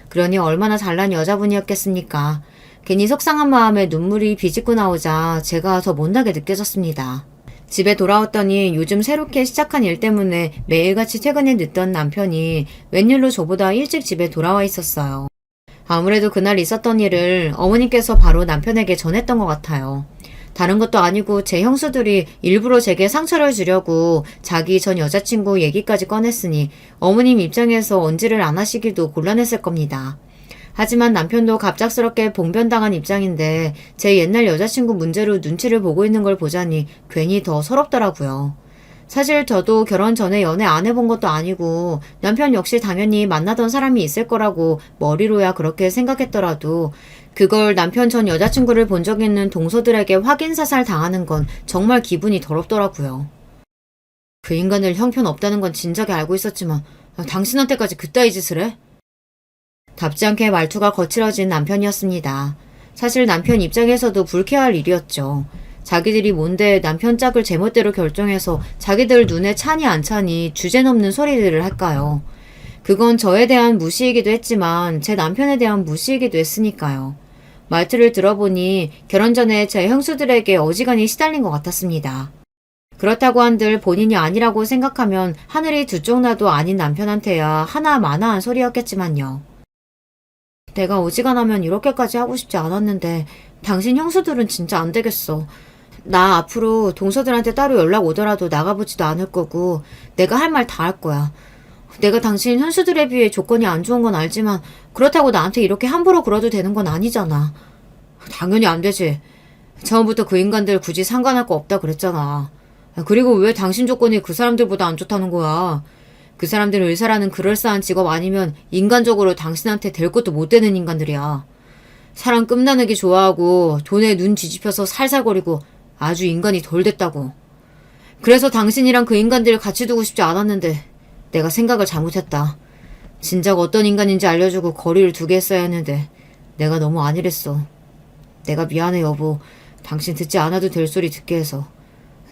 그러니 얼마나 잘난 여자분이었겠습니까. 괜히 속상한 마음에 눈물이 비집고 나오자 제가 더 못나게 느껴졌습니다. 집에 돌아왔더니 요즘 새롭게 시작한 일 때문에 매일같이 퇴근에 늦던 남편이 웬일로 저보다 일찍 집에 돌아와 있었어요. 아무래도 그날 있었던 일을 어머님께서 바로 남편에게 전했던 것 같아요. 다른 것도 아니고 제 형수들이 일부러 제게 상처를 주려고 자기 전 여자친구 얘기까지 꺼냈으니 어머님 입장에서 언지를 안 하시기도 곤란했을 겁니다. 하지만 남편도 갑작스럽게 봉변당한 입장인데 제 옛날 여자친구 문제로 눈치를 보고 있는 걸 보자니 괜히 더 서럽더라고요. 사실 저도 결혼 전에 연애 안 해본 것도 아니고 남편 역시 당연히 만나던 사람이 있을 거라고 머리로야 그렇게 생각했더라도 그걸 남편 전 여자친구를 본 적 있는 동서들에게 확인사살 당하는 건 정말 기분이 더럽더라고요. 그 인간을 형편없다는 건 진작에 알고 있었지만 당신한테까지 그따위 짓을 해? 답지 않게 말투가 거칠어진 남편이었습니다. 사실 남편 입장에서도 불쾌할 일이었죠. 자기들이 뭔데 남편 짝을 제멋대로 결정해서 자기들 눈에 차니 안 차니 주제넘는 소리들을 할까요? 그건 저에 대한 무시이기도 했지만 제 남편에 대한 무시이기도 했으니까요. 말투를 들어보니 결혼 전에 제 형수들에게 어지간히 시달린 것 같았습니다. 그렇다고 한들 본인이 아니라고 생각하면 하늘이 두 쪽 나도 아닌 남편한테야 하나마나한 소리였겠지만요. 내가 어지간하면 이렇게까지 하고 싶지 않았는데 당신 형수들은 진짜 안 되겠어. 나 앞으로 동서들한테 따로 연락 오더라도 나가보지도 않을 거고 내가 할 말 다 할 거야. 내가 당신 현수들에 비해 조건이 안 좋은 건 알지만 그렇다고 나한테 이렇게 함부로 굴어도 되는 건 아니잖아. 당연히 안 되지. 처음부터 그 인간들 굳이 상관할 거 없다 그랬잖아. 그리고 왜 당신 조건이 그 사람들보다 안 좋다는 거야. 그 사람들은 의사라는 그럴싸한 직업 아니면 인간적으로 당신한테 될 것도 못 되는 인간들이야. 사람 끝나누기 좋아하고 돈에 눈 뒤집혀서 살살거리고 아주 인간이 덜 됐다고. 그래서 당신이랑 그 인간들을 같이 두고 싶지 않았는데 내가 생각을 잘못했다. 진작 어떤 인간인지 알려주고 거리를 두게 했어야 했는데 내가 너무 안일했어. 내가 미안해 여보. 당신 듣지 않아도 될 소리 듣게 해서.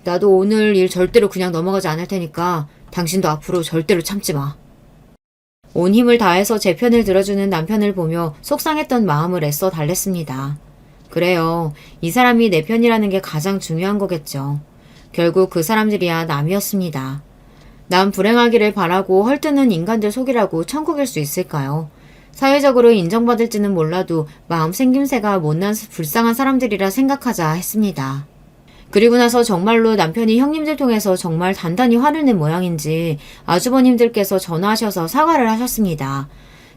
나도 오늘 일 절대로 그냥 넘어가지 않을 테니까 당신도 앞으로 절대로 참지 마. 온 힘을 다해서 제 편을 들어주는 남편을 보며 속상했던 마음을 애써 달랬습니다. 그래요. 이 사람이 내 편이라는 게 가장 중요한 거겠죠. 결국 그 사람들이야 남이었습니다. 남 불행하기를 바라고 헐뜯는 인간들 속이라고 천국일 수 있을까요? 사회적으로 인정받을지는 몰라도 마음 생김새가 못난 불쌍한 사람들이라 생각하자 했습니다. 그리고 나서 정말로 남편이 형님들 통해서 정말 단단히 화를 낸 모양인지 아주버님들께서 전화하셔서 사과를 하셨습니다.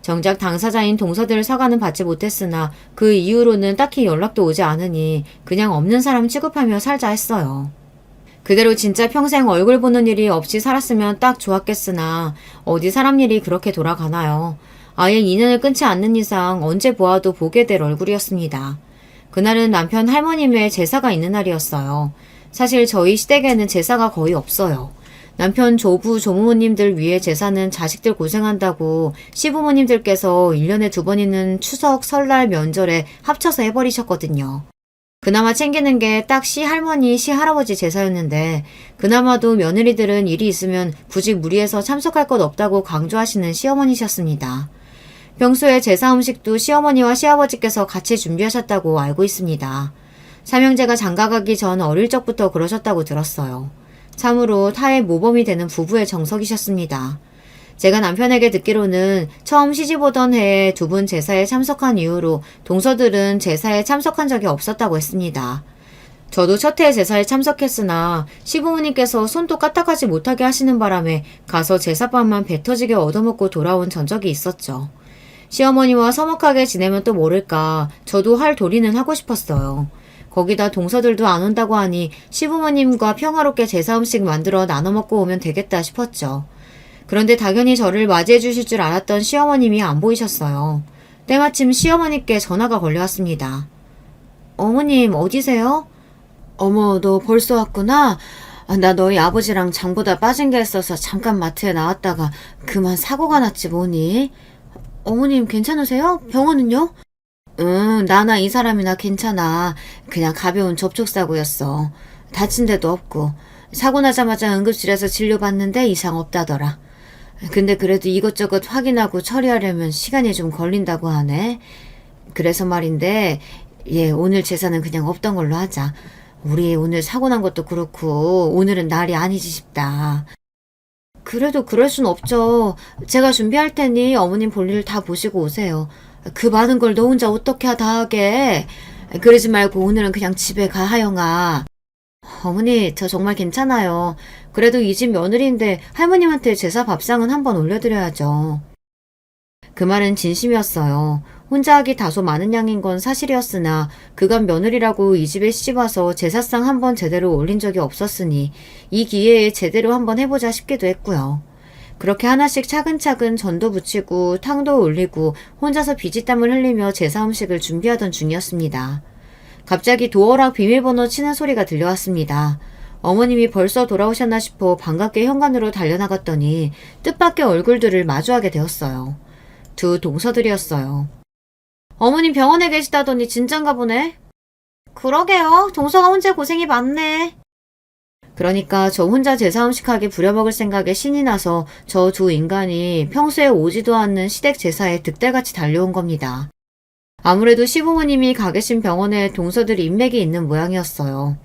정작 당사자인 동서들 사과는 받지 못했으나 그 이후로는 딱히 연락도 오지 않으니 그냥 없는 사람 취급하며 살자 했어요. 그대로 진짜 평생 얼굴 보는 일이 없이 살았으면 딱 좋았겠으나 어디 사람 일이 그렇게 돌아가나요. 아예 인연을 끊지 않는 이상 언제 보아도 보게 될 얼굴이었습니다. 그날은 남편 할머님의 제사가 있는 날이었어요. 사실 저희 시댁에는 제사가 거의 없어요. 남편 조부, 조부모님들 위해 제사는 자식들 고생한다고 시부모님들께서 1년에 2번 있는 추석, 설날, 명절에 합쳐서 해버리셨거든요. 그나마 챙기는 게 딱 시할머니, 시할아버지 제사였는데 그나마도 며느리들은 일이 있으면 굳이 무리해서 참석할 것 없다고 강조하시는 시어머니셨습니다. 평소에 제사 음식도 시어머니와 시아버지께서 같이 준비하셨다고 알고 있습니다. 삼형제가 장가가기 전 어릴 적부터 그러셨다고 들었어요. 참으로 타의 모범이 되는 부부의 정석이셨습니다. 제가 남편에게 듣기로는 처음 시집 오던 해에 두 분 제사에 참석한 이후로 동서들은 제사에 참석한 적이 없었다고 했습니다. 저도 첫 해 제사에 참석했으나 시부모님께서 손도 까딱하지 못하게 하시는 바람에 가서 제사밥만 배 터지게 얻어먹고 돌아온 전적이 있었죠. 시어머니와 서먹하게 지내면 또 모를까 저도 할 도리는 하고 싶었어요. 거기다 동서들도 안 온다고 하니 시부모님과 평화롭게 제사 음식 만들어 나눠 먹고 오면 되겠다 싶었죠. 그런데 당연히 저를 맞이해 주실 줄 알았던 시어머님이 안 보이셨어요. 때마침 시어머니께 전화가 걸려왔습니다. 어머님 어디세요? 어머 너 벌써 왔구나. 나 너희 아버지랑 장보다 빠진 게 있어서 잠깐 마트에 나왔다가 그만 사고가 났지 뭐니. 어머님 괜찮으세요? 병원은요? 응, 나나 이 사람이나 괜찮아. 그냥 가벼운 접촉사고였어. 다친 데도 없고. 사고 나자마자 응급실에서 진료받는데 이상 없다더라. 근데 그래도 이것저것 확인하고 처리하려면 시간이 좀 걸린다고 하네. 그래서 말인데, 오늘 제사는 그냥 없던 걸로 하자. 우리 오늘 사고 난 것도 그렇고 오늘은 날이 아니지 싶다. 그래도 그럴 순 없죠. 제가 준비할 테니 어머님 볼일 다 보시고 오세요. 그 많은 걸 너 혼자 어떻게 다 하게. 그러지 말고 오늘은 그냥 집에 가 하영아. 어머니 저 정말 괜찮아요. 그래도 이 집 며느리인데 할머님한테 제사 밥상은 한번 올려드려야죠. 그 말은 진심이었어요. 혼자 하기 다소 많은 양인 건 사실이었으나 그간 며느리라고 이 집에 시집와서 제사상 한번 제대로 올린 적이 없었으니 이 기회에 제대로 한번 해보자 싶기도 했고요. 그렇게 하나씩 차근차근 전도 부치고 탕도 올리고 혼자서 비지땀을 흘리며 제사 음식을 준비하던 중이었습니다. 갑자기 도어락 비밀번호 치는 소리가 들려왔습니다. 어머님이 벌써 돌아오셨나 싶어 반갑게 현관으로 달려나갔더니 뜻밖의 얼굴들을 마주하게 되었어요. 두 동서들이었어요. 어머님 병원에 계시다더니 진짠가 보네. 그러게요. 동서가 혼자 고생이 많네. 그러니까 저 혼자 제사 음식하게 부려먹을 생각에 신이 나서 저 두 인간이 평소에 오지도 않는 시댁 제사에 득달같이 달려온 겁니다. 아무래도 시부모님이 가 계신 병원에 동서들이 인맥이 있는 모양이었어요.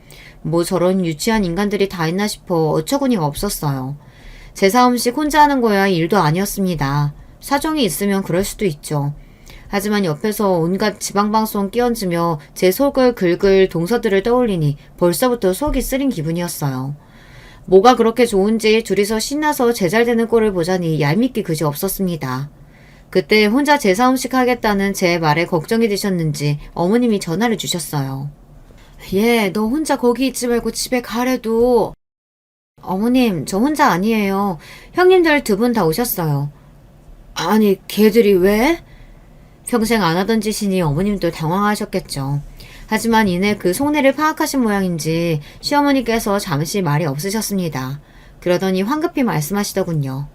뭐 저런 유치한 인간들이 다 있나 싶어 어처구니가 없었어요. 제사 음식 혼자 하는 거야 일도 아니었습니다. 사정이 있으면 그럴 수도 있죠. 하지만 옆에서 온갖 지방방송 끼얹으며 제 속을 긁을 동서들을 떠올리니 벌써부터 속이 쓰린 기분이었어요. 뭐가 그렇게 좋은지 둘이서 신나서 제잘되는 꼴을 보자니 얄밉기 그지 없었습니다. 그때 혼자 제사 음식 하겠다는 제 말에 걱정이 되셨는지 어머님이 전화를 주셨어요. 너 혼자 거기 있지 말고 집에 가래도. 어머님, 저 혼자 아니에요. 형님들 두 분 다 오셨어요. 아니, 걔들이 왜? 평생 안 하던 짓이니 어머님도 당황하셨겠죠. 하지만 이내 그 속내를 파악하신 모양인지 시어머니께서 잠시 말이 없으셨습니다. 그러더니 황급히 말씀하시더군요.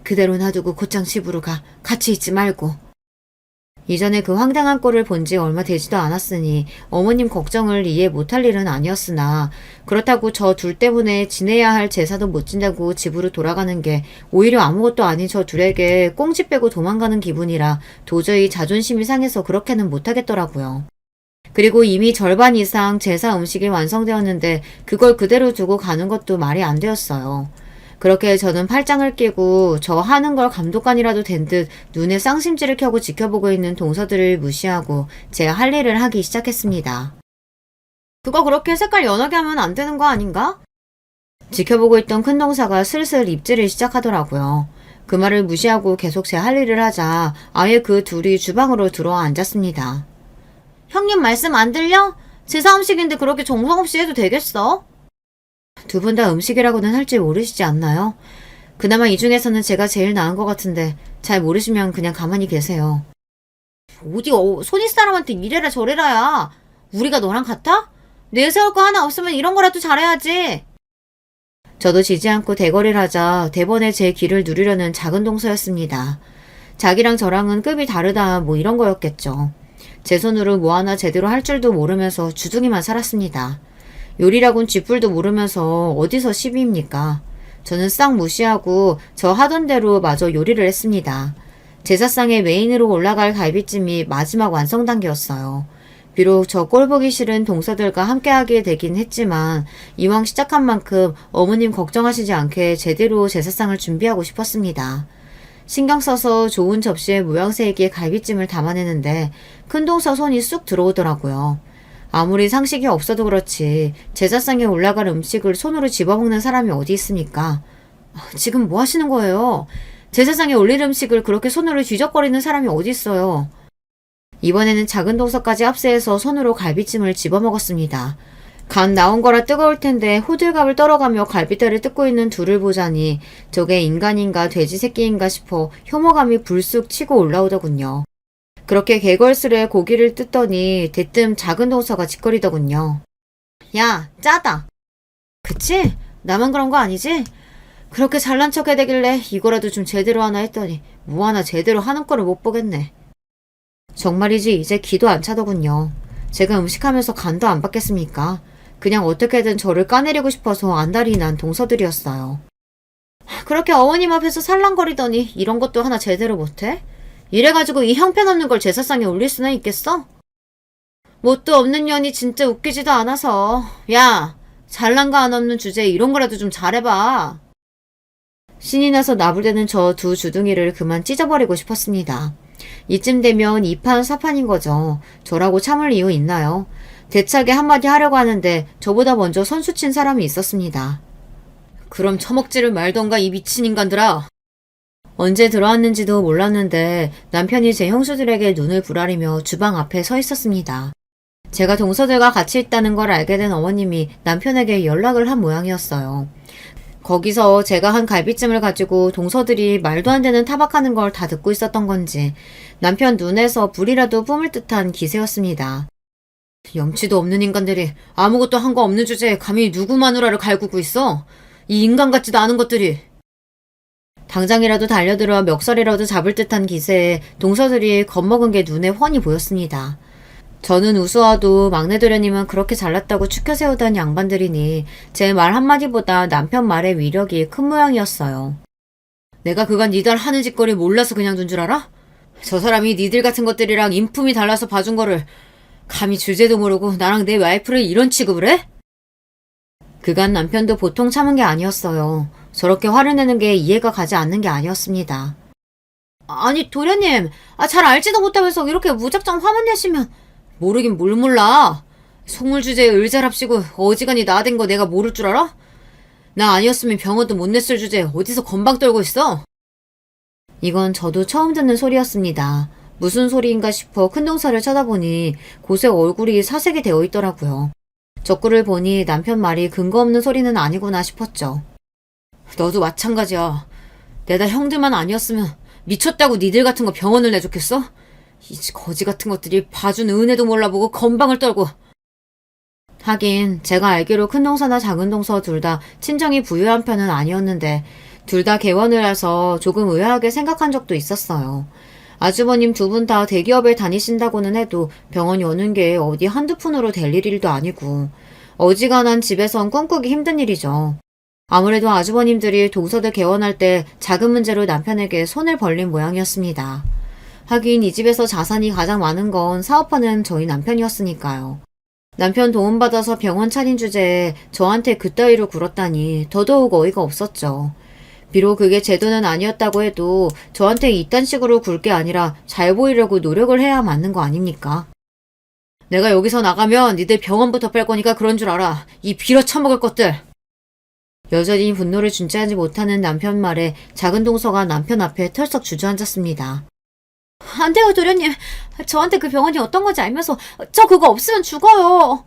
그대로 놔두고 곧장 집으로 가. 같이 있지 말고. 이전에 그 황당한 꼴을 본 지 얼마 되지도 않았으니 어머님 걱정을 이해 못할 일은 아니었으나 그렇다고 저 둘 때문에 지내야 할 제사도 못 지내고 집으로 돌아가는 게 오히려 아무것도 아닌 저 둘에게 꽁지 빼고 도망가는 기분이라 도저히 자존심이 상해서 그렇게는 못하겠더라고요. 그리고 이미 절반 이상 제사 음식이 완성되었는데 그걸 그대로 두고 가는 것도 말이 안 되었어요. 그렇게 저는 팔짱을 끼고 저 하는 걸 감독관이라도 된 듯 눈에 쌍심지를 켜고 지켜보고 있는 동서들을 무시하고 제가 할 일을 하기 시작했습니다. 그거 그렇게 색깔 연하게 하면 안 되는 거 아닌가? 지켜보고 있던 큰 동서가 슬슬 입질을 시작하더라고요. 그 말을 무시하고 계속 제 할 일을 하자 아예 그 둘이 주방으로 들어와 앉았습니다. 형님 말씀 안 들려? 제사 음식인데 그렇게 정성 없이 해도 되겠어? 두 분 다 음식이라고는 할 줄 모르시지 않나요? 그나마 이 중에서는 제가 제일 나은 것 같은데 잘 모르시면 그냥 가만히 계세요. 어디 손윗 사람한테 이래라 저래라야. 우리가 너랑 같아? 내세울 거 하나 없으면 이런 거라도 잘해야지. 저도 지지 않고 대거리를 하자 대번에 제 귀를 누르려는 작은 동서였습니다. 자기랑 저랑은 급이 다르다 뭐 이런 거였겠죠. 제 손으로 뭐 하나 제대로 할 줄도 모르면서 주둥이만 살았습니다. 요리라곤 쥐뿔도 모르면서 어디서 시비입니까? 저는 싹 무시하고 저 하던 대로 마저 요리를 했습니다. 제사상에 메인으로 올라갈 갈비찜이 마지막 완성 단계였어요. 비록 저 꼴보기 싫은 동서들과 함께하게 되긴 했지만 이왕 시작한 만큼 어머님 걱정하시지 않게 제대로 제사상을 준비하고 싶었습니다. 신경 써서 좋은 접시에 모양새 있게 갈비찜을 담아내는데 큰 동서 손이 쑥 들어오더라고요. 아무리 상식이 없어도 그렇지 제사상에 올라갈 음식을 손으로 집어먹는 사람이 어디 있습니까? 지금 뭐 하시는 거예요? 제사상에 올릴 음식을 그렇게 손으로 쥐적거리는 사람이 어디 있어요? 이번에는 작은 동서까지 합세해서 손으로 갈비찜을 집어먹었습니다. 간 나온 거라 뜨거울 텐데 호들갑을 떨어가며 갈비뼈를 뜯고 있는 둘을 보자니 저게 인간인가 돼지 새끼인가 싶어 혐오감이 불쑥 치고 올라오더군요. 그렇게 개걸스레 고기를 뜯더니 대뜸 작은 동서가 짓거리더군요. 야, 짜다. 그치? 나만 그런 거 아니지? 그렇게 잘난 척 해대길래 이거라도 좀 제대로 하나 했더니 뭐 하나 제대로 하는 거를 못 보겠네. 정말이지 이제 기도 안 차더군요. 제가 음식하면서 간도 안 받겠습니까? 그냥 어떻게든 저를 까내리고 싶어서 안달이 난 동서들이었어요. 그렇게 어머님 앞에서 살랑거리더니 이런 것도 하나 제대로 못해? 이래가지고 이 형편없는 걸 제사상에 올릴 수나 있겠어? 뭣도 없는 년이 진짜 웃기지도 않아서. 야, 잘난가 안 없는 주제에 이런 거라도 좀 잘해봐. 신이 나서 나불대는 저 두 주둥이를 그만 찢어버리고 싶었습니다. 이쯤 되면 2판 4판인 거죠. 저라고 참을 이유 있나요? 대차게 한마디 하려고 하는데 저보다 먼저 선수 친 사람이 있었습니다. 그럼 처먹지를 말던가 이 미친 인간들아. 언제 들어왔는지도 몰랐는데 남편이 제 형수들에게 눈을 부라리며 주방 앞에 서 있었습니다. 제가 동서들과 같이 있다는 걸 알게 된 어머님이 남편에게 연락을 한 모양이었어요. 거기서 제가 한 갈비찜을 가지고 동서들이 말도 안 되는 타박하는 걸 다 듣고 있었던 건지 남편 눈에서 불이라도 뿜을 듯한 기세였습니다. 염치도 없는 인간들이 아무것도 한 거 없는 주제에 감히 누구 마누라를 갈구고 있어? 이 인간 같지도 않은 것들이. 당장이라도 달려들어 멱살이라도 잡을 듯한 기세에 동서들이 겁먹은 게 눈에 훤히 보였습니다. 저는 우스워도 막내 도련님은 그렇게 잘났다고 추켜 세우던 양반들이니 제 말 한마디보다 남편 말의 위력이 큰 모양이었어요. 내가 그간 니들 하는 짓거리 몰라서 그냥 둔 줄 알아? 저 사람이 니들 같은 것들이랑 인품이 달라서 봐준 거를 감히 주제도 모르고 나랑 내 와이프를 이런 취급을 해? 그간 남편도 보통 참은 게 아니었어요. 저렇게 화를 내는 게 이해가 가지 않는 게 아니었습니다. 아니 도련님, 잘 알지도 못하면서 이렇게 무작정 화만 내시면. 모르긴 뭘 몰라. 속물 주제에 을잘합시고 어지간히 나댄 거 내가 모를 줄 알아? 나 아니었으면 병원도 못 냈을 주제에 어디서 건방 떨고 있어? 이건 저도 처음 듣는 소리였습니다. 무슨 소리인가 싶어 큰 동서를 쳐다보니 곳에 얼굴이 사색이 되어 있더라고요. 적구를 보니 남편 말이 근거 없는 소리는 아니구나 싶었죠. 너도 마찬가지야. 내다 형들만 아니었으면 미쳤다고 니들 같은 거 병원을 내줬겠어? 이 거지 같은 것들이 봐준 은혜도 몰라보고 건방을 떨고. 하긴 제가 알기로 큰 동서나 작은 동서 둘 다 친정이 부유한 편은 아니었는데 둘 다 개원을 해서 조금 의아하게 생각한 적도 있었어요. 아주버님 두 분 다 대기업에 다니신다고는 해도 병원 여는 게 어디 한두 푼으로 될 일도 아니고 어지간한 집에선 꿈꾸기 힘든 일이죠. 아무래도 아주버님들이 동서들 개원할 때 작은 문제로 남편에게 손을 벌린 모양이었습니다. 하긴 이 집에서 자산이 가장 많은 건 사업하는 저희 남편이었으니까요. 남편 도움받아서 병원 차린 주제에 저한테 그따위로 굴었다니 더더욱 어이가 없었죠. 비록 그게 제 돈은 아니었다고 해도 저한테 이딴 식으로 굴 게 아니라 잘 보이려고 노력을 해야 맞는 거 아닙니까? 내가 여기서 나가면 니들 병원부터 뺄 거니까 그런 줄 알아. 이 빌어 처먹을 것들. 여전히 분노를 준체하지 못하는 남편 말에 작은 동서가 남편 앞에 털썩 주저앉았습니다. 안 돼요, 도련님. 저한테 그 병원이 어떤 건지 알면서 저 그거 없으면 죽어요.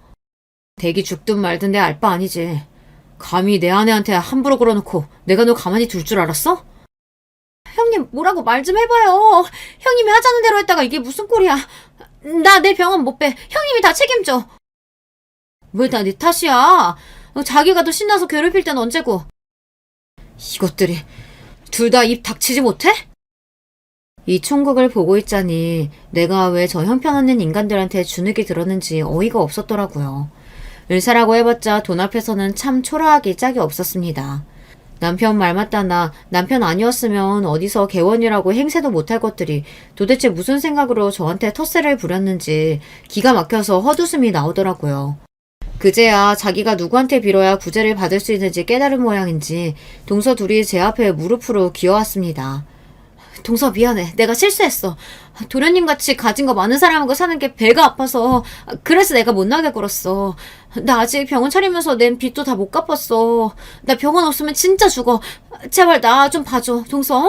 대기 죽든 말든 내 알 바 아니지. 감히 내 아내한테 함부로 걸어놓고 내가 너 가만히 둘 줄 알았어? 형님 뭐라고 말 좀 해봐요. 형님이 하자는 대로 했다가 이게 무슨 꼴이야. 나 내 병원 못 빼. 형님이 다 책임져. 왜 다 네 탓이야. 자기가 더 신나서 괴롭힐 땐 언제고. 이것들이 둘 다 입 닥치지 못해? 이 총극을 보고 있자니 내가 왜 저 형편없는 인간들한테 주눅이 들었는지 어이가 없었더라고요. 을사라고 해봤자 돈 앞에서는 참 초라하기 짝이 없었습니다. 남편 말 맞다나 남편 아니었으면 어디서 개원이라고 행세도 못할 것들이 도대체 무슨 생각으로 저한테 텃세를 부렸는지 기가 막혀서 헛웃음이 나오더라고요. 그제야 자기가 누구한테 빌어야 구제를 받을 수 있는지 깨달은 모양인지 동서 둘이 제 앞에 무릎으로 기어왔습니다. 동서 미안해. 내가 실수했어. 도련님같이 가진 거 많은 사람하고 사는 게 배가 아파서 그래서 내가 못 나게 굴었어. 나 아직 병원 차리면서 낸 빚도 다 못 갚았어. 나 병원 없으면 진짜 죽어. 제발 나 좀 봐줘. 동서.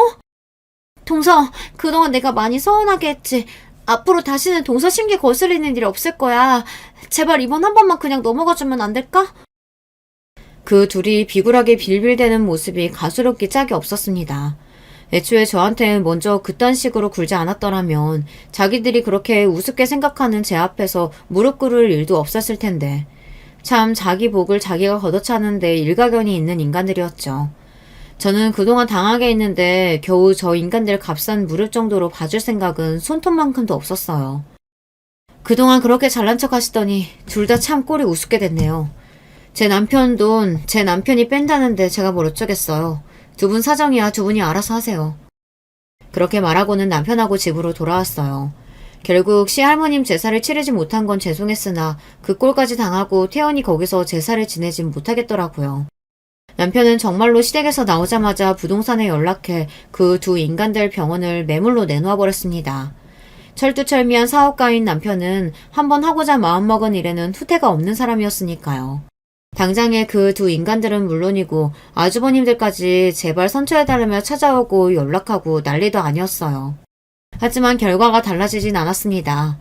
동서, 그동안 내가 많이 서운하게 했지. 앞으로 다시는 동서 심기 거스리는 일 없을 거야. 제발 이번 한 번만 그냥 넘어가주면 안 될까? 그 둘이 비굴하게 빌빌대는 모습이 가수롭기 짝이 없었습니다. 애초에 저한테 먼저 그딴 식으로 굴지 않았더라면 자기들이 그렇게 우습게 생각하는 제 앞에서 무릎 꿇을 일도 없었을 텐데 참 자기 복을 자기가 걷어차는데 일가견이 있는 인간들이었죠. 저는 그동안 당하게 했는데 겨우 저 인간들 값싼 무릎 정도로 봐줄 생각은 손톱만큼도 없었어요. 그동안 그렇게 잘난 척 하시더니 둘 다 참 꼴이 우습게 됐네요. 제 남편 돈 제 남편이 뺀다는데 제가 뭘 어쩌겠어요. 두 분 사정이야 두 분이 알아서 하세요. 그렇게 말하고는 남편하고 집으로 돌아왔어요. 결국 시할머님 제사를 치르지 못한 건 죄송했으나 그 꼴까지 당하고 태연이 거기서 제사를 지내진 못하겠더라고요. 남편은 정말로 시댁에서 나오자마자 부동산에 연락해 그 두 인간들 병원을 매물로 내놓아 버렸습니다. 철두철미한 사업가인 남편은 한번 하고자 마음먹은 일에는 후퇴가 없는 사람이었으니까요. 당장에 그 두 인간들은 물론이고 아주버님들까지 제발 선처해달라며 찾아오고 연락하고 난리도 아니었어요. 하지만 결과가 달라지진 않았습니다.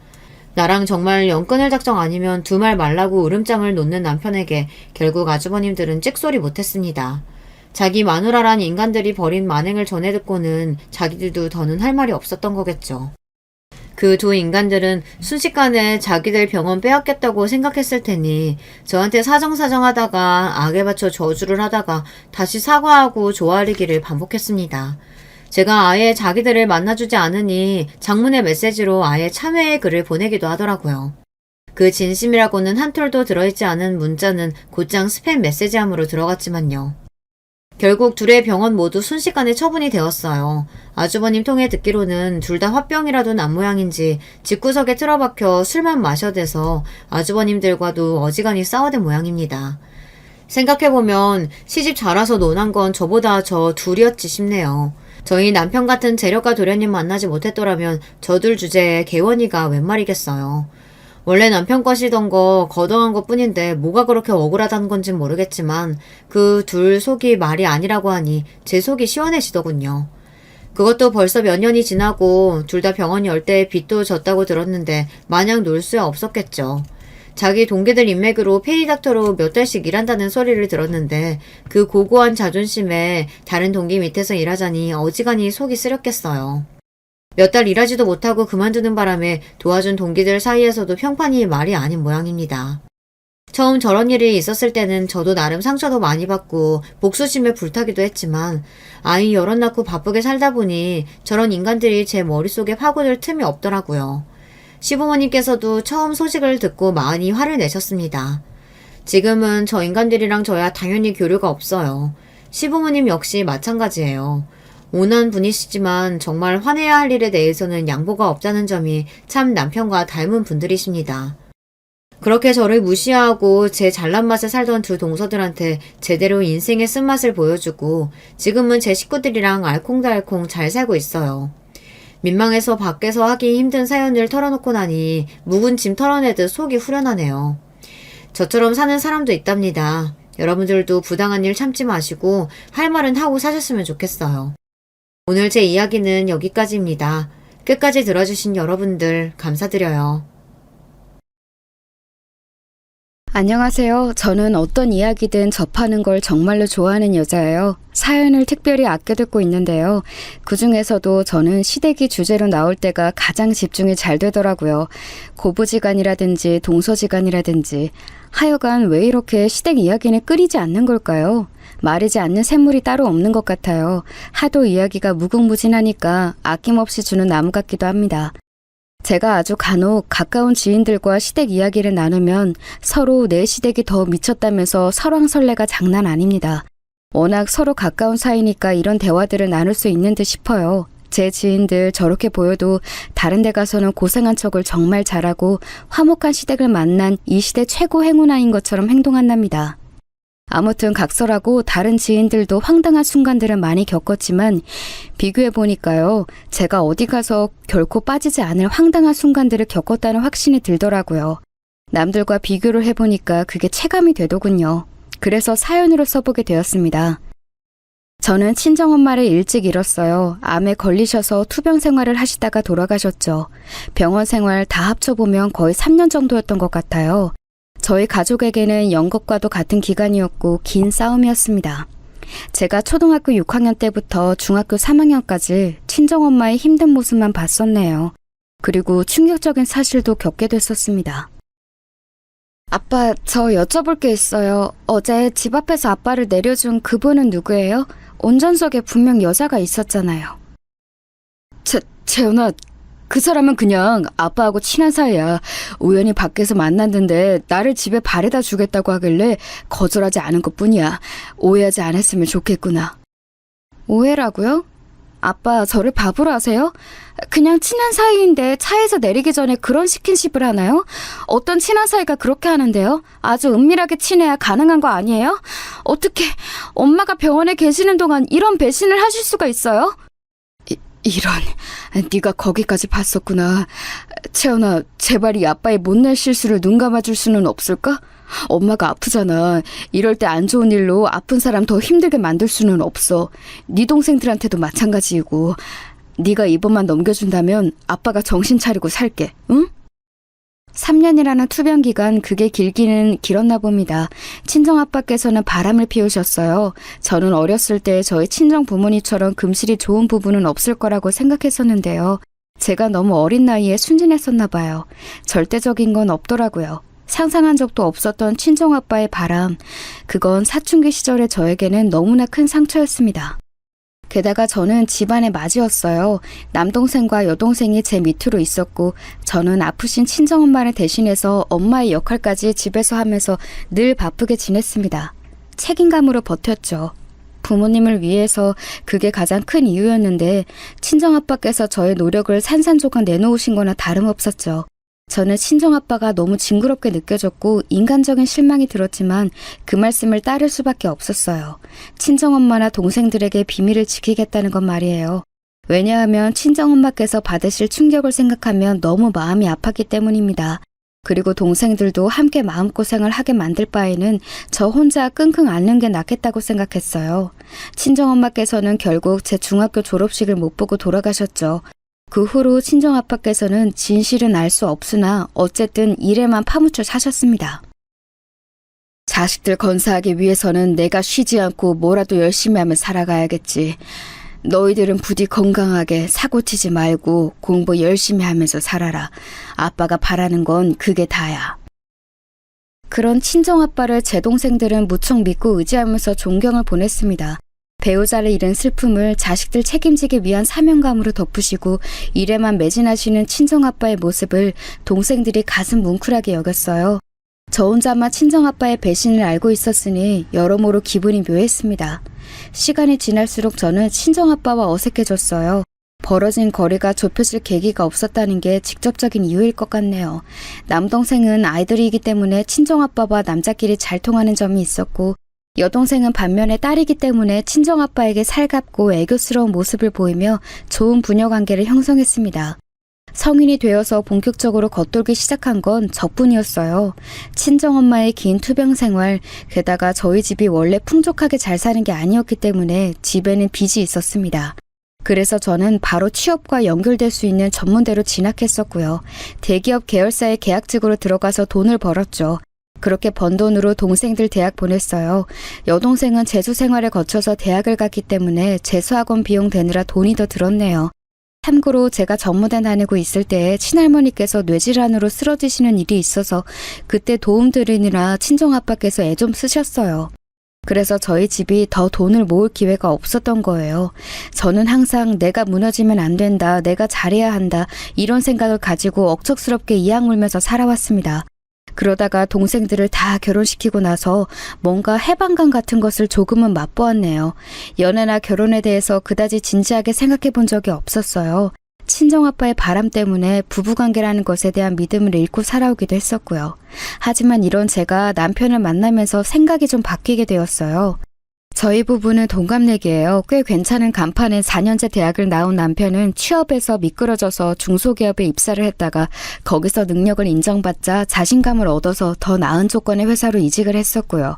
나랑 정말 연 끊을 작정 아니면 두 말 말라고 으름장을 놓는 남편에게 결국 아주버님들은 찍소리 못했습니다. 자기 마누라란 인간들이 벌인 만행을 전해 듣고는 자기들도 더는 할 말이 없었던 거겠죠. 그 두 인간들은 순식간에 자기들 병원 빼앗겠다고 생각했을 테니 저한테 사정사정하다가 악에 받쳐 저주를 하다가 다시 사과하고 조아리기를 반복했습니다. 제가 아예 자기들을 만나주지 않으니 장문의 메시지로 아예 참회의 글을 보내기도 하더라고요. 그 진심이라고는 한 톨도 들어있지 않은 문자는 곧장 스팸 메시지함으로 들어갔지만요. 결국 둘의 병원 모두 순식간에 처분이 되었어요. 아주버님 통해 듣기로는 둘 다 화병이라도 난 모양인지 집구석에 틀어박혀 술만 마셔대서 아주버님들과도 어지간히 싸워댄 모양입니다. 생각해보면 시집 자라서 논한 건 저보다 저 둘이었지 싶네요. 저희 남편 같은 재력가 도련님 만나지 못했더라면 저둘 주제에 개원이가 웬 말이겠어요. 원래 남편 것이던 거 거덩한 것 뿐인데 뭐가 그렇게 억울하다는 건진 모르겠지만 그 둘 속이 말이 아니라고 하니 제 속이 시원해지더군요. 그것도 벌써 몇 년이 지나고 둘 다 병원 열 때 빚도 졌다고 들었는데 마냥 놀 수야 없었겠죠. 자기 동기들 인맥으로 페이닥터로 몇 달씩 일한다는 소리를 들었는데 그 고고한 자존심에 다른 동기 밑에서 일하자니 어지간히 속이 쓰렸겠어요. 몇 달 일하지도 못하고 그만두는 바람에 도와준 동기들 사이에서도 평판이 말이 아닌 모양입니다. 처음 저런 일이 있었을 때는 저도 나름 상처도 많이 받고 복수심에 불타기도 했지만 아이 여럿 낳고 바쁘게 살다 보니 저런 인간들이 제 머릿속에 파고들 틈이 없더라고요. 시부모님께서도 처음 소식을 듣고 많이 화를 내셨습니다. 지금은 저 인간들이랑 저야 당연히 교류가 없어요. 시부모님 역시 마찬가지예요. 온화한 분이시지만 정말 화내야 할 일에 대해서는 양보가 없다는 점이 참 남편과 닮은 분들이십니다. 그렇게 저를 무시하고 제 잘난 맛에 살던 두 동서들한테 제대로 인생의 쓴맛을 보여주고 지금은 제 식구들이랑 알콩달콩 잘 살고 있어요. 민망해서 밖에서 하기 힘든 사연을 털어놓고 나니 묵은 짐 털어내듯 속이 후련하네요. 저처럼 사는 사람도 있답니다. 여러분들도 부당한 일 참지 마시고 할 말은 하고 사셨으면 좋겠어요. 오늘 제 이야기는 여기까지입니다. 끝까지 들어주신 여러분들 감사드려요. 안녕하세요. 저는 어떤 이야기든 접하는 걸 정말로 좋아하는 여자예요. 사연을 특별히 아껴 듣고 있는데요. 그중에서도 저는 시댁이 주제로 나올 때가 가장 집중이 잘 되더라고요. 고부지간이라든지 동서지간이라든지 하여간 왜 이렇게 시댁 이야기는 끊이지 않는 걸까요? 마르지 않는 샘물이 따로 없는 것 같아요. 하도 이야기가 무궁무진하니까 아낌없이 주는 나무 같기도 합니다. 제가 아주 간혹 가까운 지인들과 시댁 이야기를 나누면 서로 내 시댁이 더 미쳤다면서 설왕설래가 장난 아닙니다. 워낙 서로 가까운 사이니까 이런 대화들을 나눌 수 있는 듯 싶어요. 제 지인들 저렇게 보여도 다른 데 가서는 고생한 척을 정말 잘하고 화목한 시댁을 만난 이 시대 최고 행운아인 것처럼 행동한답니다. 아무튼 각설하고 다른 지인들도 황당한 순간들을 많이 겪었지만 비교해보니까요. 제가 어디 가서 결코 빠지지 않을 황당한 순간들을 겪었다는 확신이 들더라고요. 남들과 비교를 해보니까 그게 체감이 되더군요. 그래서 사연으로 써보게 되었습니다. 저는 친정엄마를 일찍 잃었어요. 암에 걸리셔서 투병 생활을 하시다가 돌아가셨죠. 병원 생활 다 합쳐보면 거의 3년 정도였던 것 같아요. 저희 가족에게는 연극과도 같은 기간이었고 긴 싸움이었습니다. 제가 초등학교 6학년 때부터 중학교 3학년까지 친정엄마의 힘든 모습만 봤었네요. 그리고 충격적인 사실도 겪게 됐었습니다. 아빠, 저 여쭤볼 게 있어요. 어제 집 앞에서 아빠를 내려준 그분은 누구예요? 운전석에 분명 여자가 있었잖아요. 재훈아, 그 사람은 그냥 아빠하고 친한 사이야. 우연히 밖에서 만났는데 나를 집에 바래다 주겠다고 하길래 거절하지 않은 것뿐이야. 오해하지 않았으면 좋겠구나. 오해라고요? 아빠 저를 바보로 하세요? 그냥 친한 사이인데 차에서 내리기 전에 그런 스킨십을 하나요? 어떤 친한 사이가 그렇게 하는데요? 아주 은밀하게 친해야 가능한 거 아니에요? 어떻게 엄마가 병원에 계시는 동안 이런 배신을 하실 수가 있어요? 이런, 네가 거기까지 봤었구나. 채연아, 제발 이 아빠의 못날 실수를 눈 감아줄 수는 없을까? 엄마가 아프잖아. 이럴 때 안 좋은 일로 아픈 사람 더 힘들게 만들 수는 없어. 네 동생들한테도 마찬가지이고. 네가 이번만 넘겨준다면 아빠가 정신 차리고 살게, 응? 3년이라는 투병 기간, 그게 길기는 길었나 봅니다. 친정아빠께서는 바람을 피우셨어요. 저는 어렸을 때 저희 친정 부모님처럼 금실이 좋은 부분은 없을 거라고 생각했었는데요. 제가 너무 어린 나이에 순진했었나 봐요. 절대적인 건 없더라고요. 상상한 적도 없었던 친정아빠의 바람, 그건 사춘기 시절의 저에게는 너무나 큰 상처였습니다. 게다가 저는 집안의 맏이었어요. 남동생과 여동생이 제 밑으로 있었고 저는 아프신 친정엄마를 대신해서 엄마의 역할까지 집에서 하면서 늘 바쁘게 지냈습니다. 책임감으로 버텼죠. 부모님을 위해서 그게 가장 큰 이유였는데 친정아빠께서 저의 노력을 산산조각 내놓으신 거나 다름없었죠. 저는 친정아빠가 너무 징그럽게 느껴졌고 인간적인 실망이 들었지만 그 말씀을 따를 수밖에 없었어요. 친정엄마나 동생들에게 비밀을 지키겠다는 건 말이에요. 왜냐하면 친정엄마께서 받으실 충격을 생각하면 너무 마음이 아팠기 때문입니다. 그리고 동생들도 함께 마음고생을 하게 만들 바에는 저 혼자 끙끙 앓는 게 낫겠다고 생각했어요. 친정엄마께서는 결국 제 중학교 졸업식을 못 보고 돌아가셨죠. 그 후로 친정아빠께서는 진실은 알 수 없으나 어쨌든 일에만 파묻혀 사셨습니다. 자식들 건사하기 위해서는 내가 쉬지 않고 뭐라도 열심히 하며 살아가야겠지. 너희들은 부디 건강하게 사고치지 말고 공부 열심히 하면서 살아라. 아빠가 바라는 건 그게 다야. 그런 친정아빠를 제 동생들은 무척 믿고 의지하면서 존경을 보냈습니다. 배우자를 잃은 슬픔을 자식들 책임지기 위한 사명감으로 덮으시고 일에만 매진하시는 친정아빠의 모습을 동생들이 가슴 뭉클하게 여겼어요. 저 혼자만 친정아빠의 배신을 알고 있었으니 여러모로 기분이 묘했습니다. 시간이 지날수록 저는 친정아빠와 어색해졌어요. 벌어진 거리가 좁혀질 계기가 없었다는 게 직접적인 이유일 것 같네요. 남동생은 아이들이기 때문에 친정아빠와 남자끼리 잘 통하는 점이 있었고, 여동생은 반면에 딸이기 때문에 친정아빠에게 살갑고 애교스러운 모습을 보이며 좋은 부녀관계를 형성했습니다. 성인이 되어서 본격적으로 겉돌기 시작한 건 저뿐이었어요. 친정엄마의 긴 투병 생활, 게다가 저희 집이 원래 풍족하게 잘 사는 게 아니었기 때문에 집에는 빚이 있었습니다. 그래서 저는 바로 취업과 연결될 수 있는 전문대로 진학했었고요. 대기업 계열사의 계약직으로 들어가서 돈을 벌었죠. 그렇게 번 돈으로 동생들 대학 보냈어요. 여동생은 재수 생활을 거쳐서 대학을 갔기 때문에 재수학원 비용 대느라 돈이 더 들었네요. 참고로 제가 전무대 다니고 있을 때 친할머니께서 뇌질환으로 쓰러지시는 일이 있어서 그때 도움 드리느라 친정아빠께서 애 좀 쓰셨어요. 그래서 저희 집이 더 돈을 모을 기회가 없었던 거예요. 저는 항상 내가 무너지면 안 된다, 내가 잘해야 한다, 이런 생각을 가지고 억척스럽게 이악 물면서 살아왔습니다. 그러다가 동생들을 다 결혼시키고 나서 뭔가 해방감 같은 것을 조금은 맛보았네요. 연애나 결혼에 대해서 그다지 진지하게 생각해 본 적이 없었어요. 친정아빠의 바람 때문에 부부관계라는 것에 대한 믿음을 잃고 살아오기도 했었고요. 하지만 이런 제가 남편을 만나면서 생각이 좀 바뀌게 되었어요. 저희 부부는 동갑내기예요. 꽤 괜찮은 간판에 4년제 대학을 나온 남편은 취업에서 미끄러져서 중소기업에 입사를 했다가 거기서 능력을 인정받자 자신감을 얻어서 더 나은 조건의 회사로 이직을 했었고요.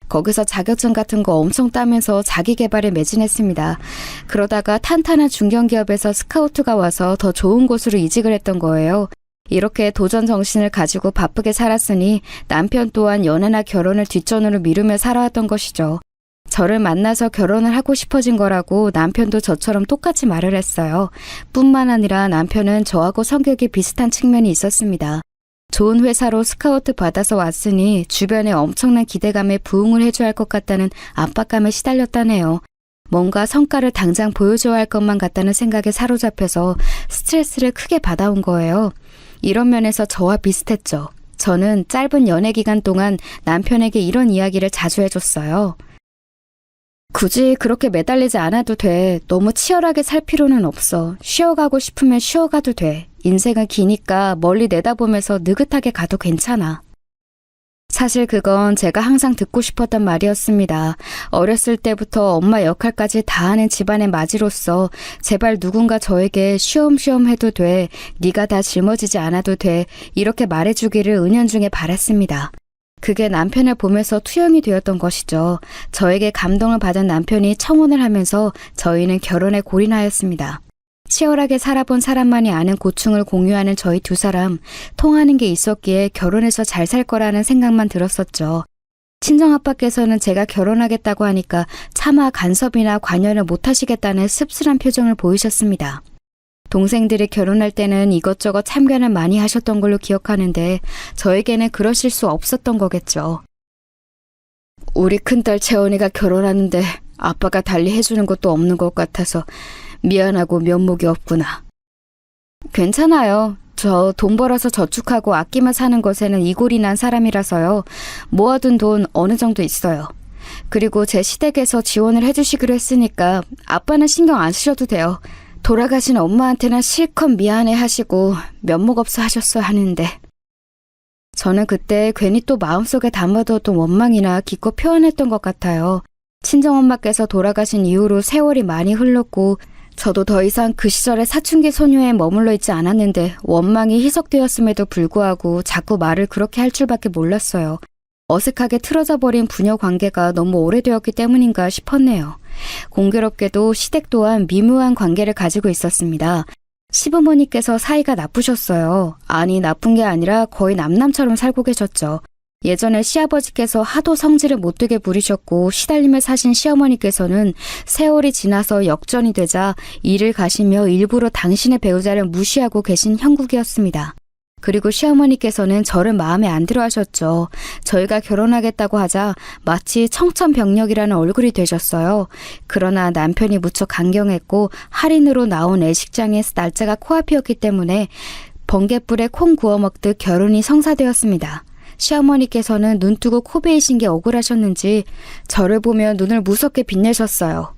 거기서 자격증 같은 거 엄청 따면서 자기 개발에 매진했습니다. 그러다가 탄탄한 중견기업에서 스카우트가 와서 더 좋은 곳으로 이직을 했던 거예요. 이렇게 도전 정신을 가지고 바쁘게 살았으니 남편 또한 연애나 결혼을 뒷전으로 미루며 살아왔던 것이죠. 저를 만나서 결혼을 하고 싶어진 거라고 남편도 저처럼 똑같이 말을 했어요. 뿐만 아니라 남편은 저하고 성격이 비슷한 측면이 있었습니다. 좋은 회사로 스카우트 받아서 왔으니 주변에 엄청난 기대감에 부응을 해줘야 할 것 같다는 압박감에 시달렸다네요. 뭔가 성과를 당장 보여줘야 할 것만 같다는 생각에 사로잡혀서 스트레스를 크게 받아온 거예요. 이런 면에서 저와 비슷했죠. 저는 짧은 연애 기간 동안 남편에게 이런 이야기를 자주 해줬어요. 굳이 그렇게 매달리지 않아도 돼. 너무 치열하게 살 필요는 없어. 쉬어가고 싶으면 쉬어가도 돼. 인생은 기니까 멀리 내다보면서 느긋하게 가도 괜찮아. 사실 그건 제가 항상 듣고 싶었던 말이었습니다. 어렸을 때부터 엄마 역할까지 다 하는 집안의 맏이로서 제발 누군가 저에게 쉬엄쉬엄 해도 돼. 네가 다 짊어지지 않아도 돼. 이렇게 말해주기를 은연중에 바랐습니다. 그게 남편을 보면서 투영이 되었던 것이죠. 저에게 감동을 받은 남편이 청혼을 하면서 저희는 결혼에 골인하였습니다. 치열하게 살아본 사람만이 아는 고충을 공유하는 저희 두 사람, 통하는 게 있었기에 결혼해서 잘 살 거라는 생각만 들었었죠. 친정아빠께서는 제가 결혼하겠다고 하니까 차마 간섭이나 관여를 못하시겠다는 씁쓸한 표정을 보이셨습니다. 동생들이 결혼할 때는 이것저것 참견을 많이 하셨던 걸로 기억하는데 저에게는 그러실 수 없었던 거겠죠. 우리 큰딸 채원이가 결혼하는데 아빠가 달리 해주는 것도 없는 것 같아서 미안하고 면목이 없구나. 괜찮아요. 저 돈 벌어서 저축하고 아끼며 사는 것에는 이골이 난 사람이라서요. 모아둔 돈 어느 정도 있어요. 그리고 제 시댁에서 지원을 해주시기로 했으니까 아빠는 신경 안 쓰셔도 돼요. 돌아가신 엄마한테는 실컷 미안해 하시고 면목 없어 하셨어야 하는데. 저는 그때 괜히 또 마음속에 담아두었던 원망이나 기껏 표현했던 것 같아요. 친정엄마께서 돌아가신 이후로 세월이 많이 흘렀고 저도 더 이상 그 시절의 사춘기 소녀에 머물러 있지 않았는데 원망이 희석되었음에도 불구하고 자꾸 말을 그렇게 할 줄밖에 몰랐어요. 어색하게 틀어져 버린 부녀 관계가 너무 오래되었기 때문인가 싶었네요. 공교롭게도 시댁 또한 미묘한 관계를 가지고 있었습니다. 시부모님께서 사이가 나쁘셨어요. 아니, 나쁜 게 아니라 거의 남남처럼 살고 계셨죠. 예전에 시아버지께서 하도 성질을 못되게 부리셨고 시달림을 사신 시어머니께서는 세월이 지나서 역전이 되자 일을 가시며 일부러 당신의 배우자를 무시하고 계신 형국이었습니다. 그리고 시어머니께서는 저를 마음에 안 들어 하셨죠. 저희가 결혼하겠다고 하자 마치 청천벽력이라는 얼굴이 되셨어요. 그러나 남편이 무척 강경했고 할인으로 나온 애식장의 날짜가 코앞이었기 때문에 번갯불에 콩 구워 먹듯 결혼이 성사되었습니다. 시어머니께서는 눈 뜨고 코 베이신 게 억울하셨는지 저를 보며 눈을 무섭게 빛내셨어요.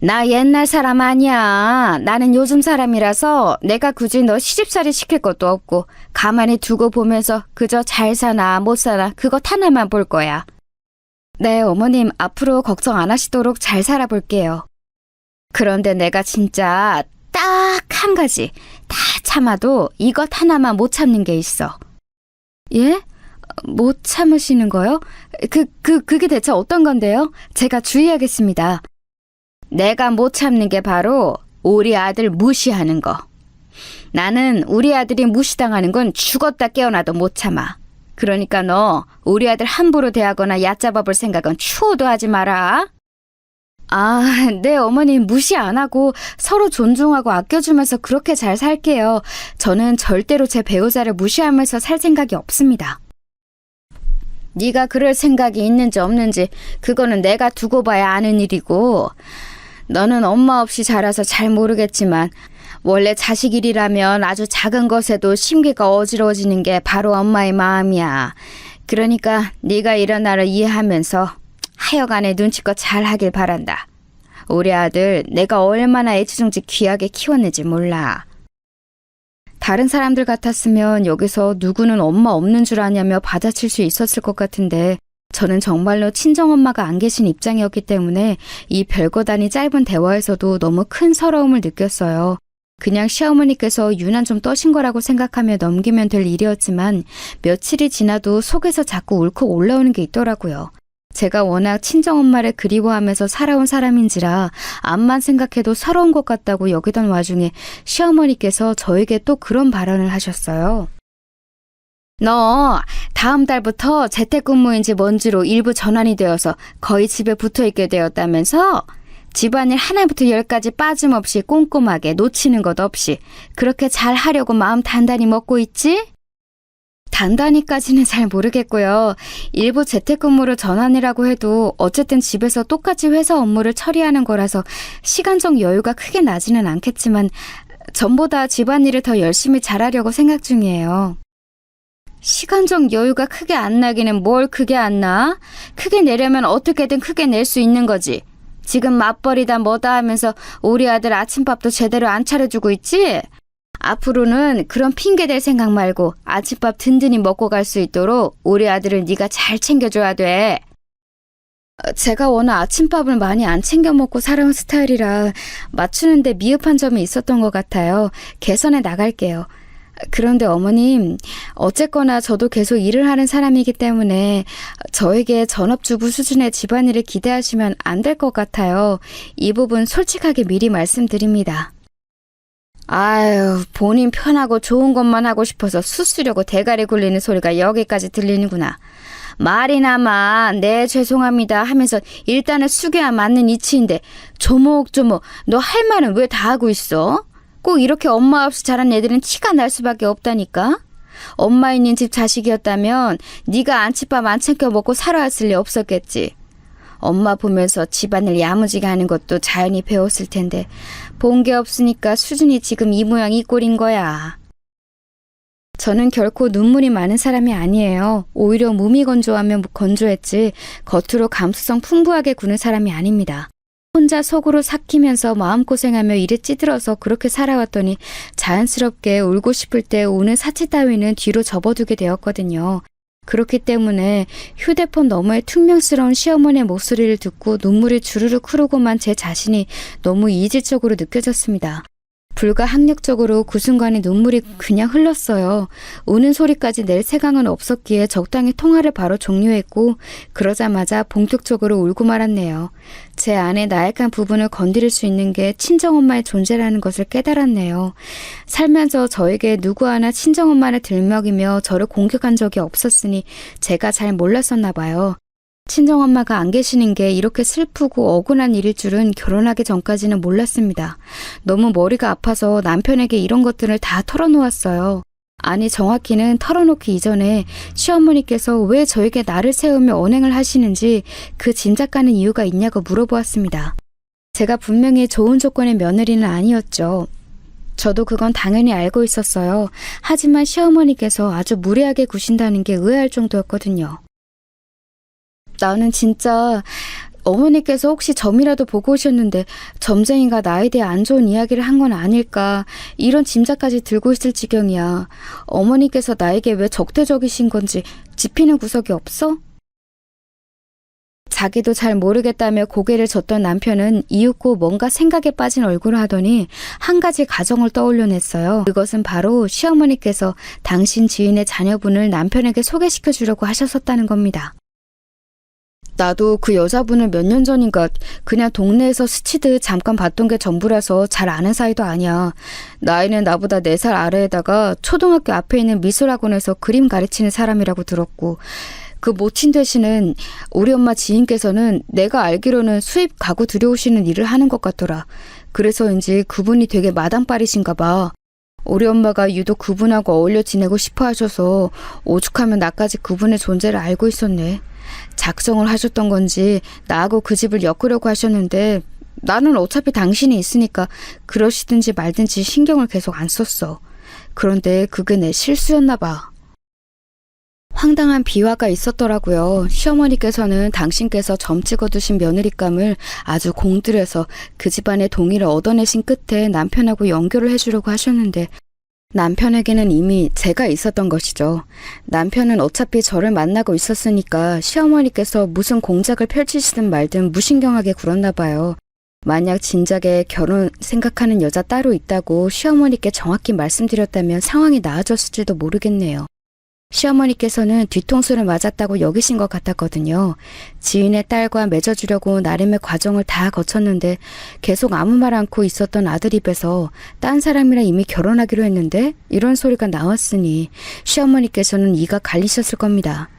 나 옛날 사람 아니야. 나는 요즘 사람이라서 내가 굳이 너 시집살이 시킬 것도 없고 가만히 두고 보면서 그저 잘 사나 못 사나 그것 하나만 볼 거야. 네, 어머님 앞으로 걱정 안 하시도록 잘 살아볼게요. 그런데 내가 진짜 딱 한 가지 다 참아도 이것 하나만 못 참는 게 있어. 예? 못 참으시는 거요? 그게 대체 어떤 건데요? 제가 주의하겠습니다. 내가 못 참는 게 바로 우리 아들 무시하는 거. 나는 우리 아들이 무시당하는 건 죽었다 깨어나도 못 참아. 그러니까 너 우리 아들 함부로 대하거나 얕잡아 볼 생각은 추호도 하지 마라. 아, 네, 어머님 무시 안 하고 서로 존중하고 아껴주면서 그렇게 잘 살게요. 저는 절대로 제 배우자를 무시하면서 살 생각이 없습니다. 네가 그럴 생각이 있는지 없는지 그거는 내가 두고 봐야 아는 일이고 너는 엄마 없이 자라서 잘 모르겠지만 원래 자식 일이라면 아주 작은 것에도 심기가 어지러워지는 게 바로 엄마의 마음이야. 그러니까 네가 이런 나를 이해하면서 하여간에 눈치껏 잘 하길 바란다. 우리 아들 내가 얼마나 애지중지 귀하게 키웠는지 몰라. 다른 사람들 같았으면 여기서 누구는 엄마 없는 줄 아냐며 받아칠 수 있었을 것 같은데 저는 정말로 친정엄마가 안 계신 입장이었기 때문에 이 별거 단위 짧은 대화에서도 너무 큰 서러움을 느꼈어요. 그냥 시어머니께서 유난 좀 떠신 거라고 생각하며 넘기면 될 일이었지만 며칠이 지나도 속에서 자꾸 울컥 올라오는 게 있더라고요. 제가 워낙 친정엄마를 그리워하면서 살아온 사람인지라 암만 생각해도 서러운 것 같다고 여기던 와중에 시어머니께서 저에게 또 그런 발언을 하셨어요. 너 다음 달부터 재택근무인지 뭔지로 일부 전환이 되어서 거의 집에 붙어있게 되었다면서? 집안일 하나부터 열까지 빠짐없이 꼼꼼하게 놓치는 것 없이 그렇게 잘 하려고 마음 단단히 먹고 있지? 단단히까지는 잘 모르겠고요. 일부 재택근무로 전환이라고 해도 어쨌든 집에서 똑같이 회사 업무를 처리하는 거라서 시간적 여유가 크게 나지는 않겠지만 전보다 집안일을 더 열심히 잘하려고 생각 중이에요. 시간적 여유가 크게 안 나기는 뭘 크게 안 나? 크게 내려면 어떻게든 크게 낼 수 있는 거지. 지금 맞벌이다 뭐다 하면서 우리 아들 아침밥도 제대로 안 차려주고 있지? 앞으로는 그런 핑계댈 생각 말고 아침밥 든든히 먹고 갈 수 있도록 우리 아들을 네가 잘 챙겨줘야 돼. 제가 워낙 아침밥을 많이 안 챙겨 먹고 살아온 스타일이라 맞추는데 미흡한 점이 있었던 것 같아요. 개선해 나갈게요. 그런데 어머님, 어쨌거나 저도 계속 일을 하는 사람이기 때문에 저에게 전업주부 수준의 집안일을 기대하시면 안 될 것 같아요. 이 부분 솔직하게 미리 말씀드립니다. 아유, 본인 편하고 좋은 것만 하고 싶어서 수쓰려고 대가리 굴리는 소리가 여기까지 들리는구나. 말이나마 네 죄송합니다 하면서 일단은 숙여야 맞는 이치인데 조목조목 너 할 말은 왜 다 하고 있어? 꼭 이렇게 엄마 없이 자란 애들은 티가 날 수밖에 없다니까. 엄마 있는 집 자식이었다면 네가 안치밥 안 챙겨 먹고 살아왔을 리 없었겠지. 엄마 보면서 집안일 야무지게 하는 것도 자연히 배웠을 텐데 본 게 없으니까 수준이 지금 이 모양 이 꼴인 거야. 저는 결코 눈물이 많은 사람이 아니에요. 오히려 몸이 건조하면 건조했지 겉으로 감수성 풍부하게 구는 사람이 아닙니다. 혼자 속으로 삭히면서 마음고생하며 일에 찌들어서 그렇게 살아왔더니 자연스럽게 울고 싶을 때 우는 사치 따위는 뒤로 접어두게 되었거든요. 그렇기 때문에 휴대폰 너머의 퉁명스러운 시어머니의 목소리를 듣고 눈물이 주르륵 흐르고만 제 자신이 너무 이질적으로 느껴졌습니다. 불가항력적으로 그 순간에 눈물이 그냥 흘렀어요. 우는 소리까지 낼 생각은 없었기에 적당히 통화를 바로 종료했고 그러자마자 본격적으로 울고 말았네요. 제 안에 나약한 부분을 건드릴 수 있는 게 친정엄마의 존재라는 것을 깨달았네요. 살면서 저에게 누구 하나 친정엄마를 들먹이며 저를 공격한 적이 없었으니 제가 잘 몰랐었나 봐요. 친정엄마가 안 계시는 게 이렇게 슬프고 억울한 일일 줄은 결혼하기 전까지는 몰랐습니다. 너무 머리가 아파서 남편에게 이런 것들을 다 털어놓았어요. 아니 정확히는 털어놓기 이전에 시어머니께서 왜 저에게 나를 세우며 언행을 하시는지 그 짐작가는 이유가 있냐고 물어보았습니다. 제가 분명히 좋은 조건의 며느리는 아니었죠. 저도 그건 당연히 알고 있었어요. 하지만 시어머니께서 아주 무례하게 구신다는 게 의아할 정도였거든요. 나는 진짜 어머니께서 혹시 점이라도 보고 오셨는데 점쟁이가 나에 대해 안 좋은 이야기를 한 건 아닐까 이런 짐작까지 들고 있을 지경이야. 어머니께서 나에게 왜 적대적이신 건지 짚히는 구석이 없어? 자기도 잘 모르겠다며 고개를 젓던 남편은 이윽고 뭔가 생각에 빠진 얼굴을 하더니 한 가지 가정을 떠올려냈어요. 그것은 바로 시어머니께서 당신 지인의 자녀분을 남편에게 소개시켜 주려고 하셨었다는 겁니다. 나도 그 여자분을 몇 년 전인가 그냥 동네에서 스치듯 잠깐 봤던 게 전부라서 잘 아는 사이도 아니야. 나이는 나보다 4살 아래에다가 초등학교 앞에 있는 미술학원에서 그림 가르치는 사람이라고 들었고, 그 모친 대신은 우리 엄마 지인께서는 내가 알기로는 수입 가구 들여오시는 일을 하는 것 같더라. 그래서인지 그분이 되게 마당발이신가 봐. 우리 엄마가 유독 그분하고 어울려 지내고 싶어 하셔서 오죽하면 나까지 그분의 존재를 알고 있었네. 작정을 하셨던 건지 나하고 그 집을 엮으려고 하셨는데 나는 어차피 당신이 있으니까 그러시든지 말든지 신경을 계속 안 썼어. 그런데 그게 내 실수였나 봐. 황당한 비화가 있었더라고요. 시어머니께서는 당신께서 점 찍어두신 며느리감을 아주 공들여서 그 집안의 동의를 얻어내신 끝에 남편하고 연결을 해주려고 하셨는데 남편에게는 이미 제가 있었던 것이죠. 남편은 어차피 저를 만나고 있었으니까 시어머니께서 무슨 공작을 펼치시든 말든 무신경하게 굴었나 봐요. 만약 진작에 결혼 생각하는 여자 따로 있다고 시어머니께 정확히 말씀드렸다면 상황이 나아졌을지도 모르겠네요. 시어머니께서는 뒤통수를 맞았다고 여기신 것 같았거든요. 지인의 딸과 맺어주려고 나름의 과정을 다 거쳤는데 계속 아무 말 않고 있었던 아들 입에서 딴 사람이랑 이미 결혼하기로 했는데 이런 소리가 나왔으니 시어머니께서는 이가 갈리셨을 겁니다.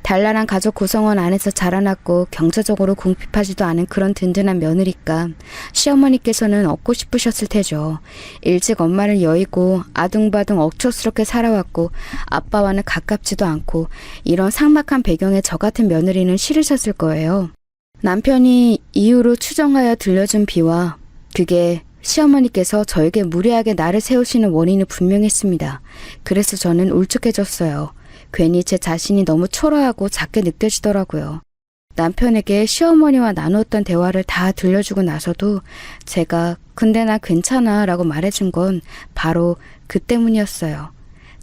단란한 가족 구성원 안에서 자라났고 경제적으로 궁핍하지도 않은 그런 든든한 며느리감 시어머니께서는 얻고 싶으셨을 테죠. 일찍 엄마를 여의고 아둥바둥 억척스럽게 살아왔고 아빠와는 가깝지도 않고 이런 삭막한 배경에 저 같은 며느리는 싫으셨을 거예요. 남편이 이유로 추정하여 들려준 비와 그게 시어머니께서 저에게 무례하게 나를 세우시는 원인을 분명했습니다. 그래서 저는 울적해졌어요. 괜히 제 자신이 너무 초라하고 작게 느껴지더라고요. 남편에게 시어머니와 나누었던 대화를 다 들려주고 나서도 제가 근데 나 괜찮아 라고 말해준 건 바로 그 때문이었어요.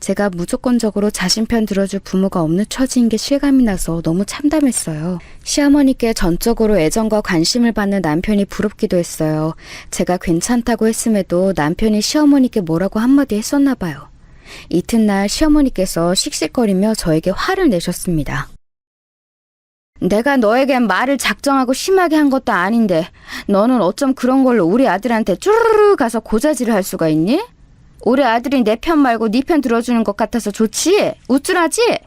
제가 무조건적으로 자신 편 들어줄 부모가 없는 처지인 게 실감이 나서 너무 참담했어요. 시어머니께 전적으로 애정과 관심을 받는 남편이 부럽기도 했어요. 제가 괜찮다고 했음에도 남편이 시어머니께 뭐라고 한마디 했었나 봐요. 이튿날 시어머니께서 씩씩거리며 저에게 화를 내셨습니다. 내가 너에겐 말을 작정하고 심하게 한 것도 아닌데 너는 어쩜 그런 걸로 우리 아들한테 쭈르르 가서 고자질을 할 수가 있니? 우리 아들이 내 편 말고 네 편 들어주는 것 같아서 좋지? 우쭐하지?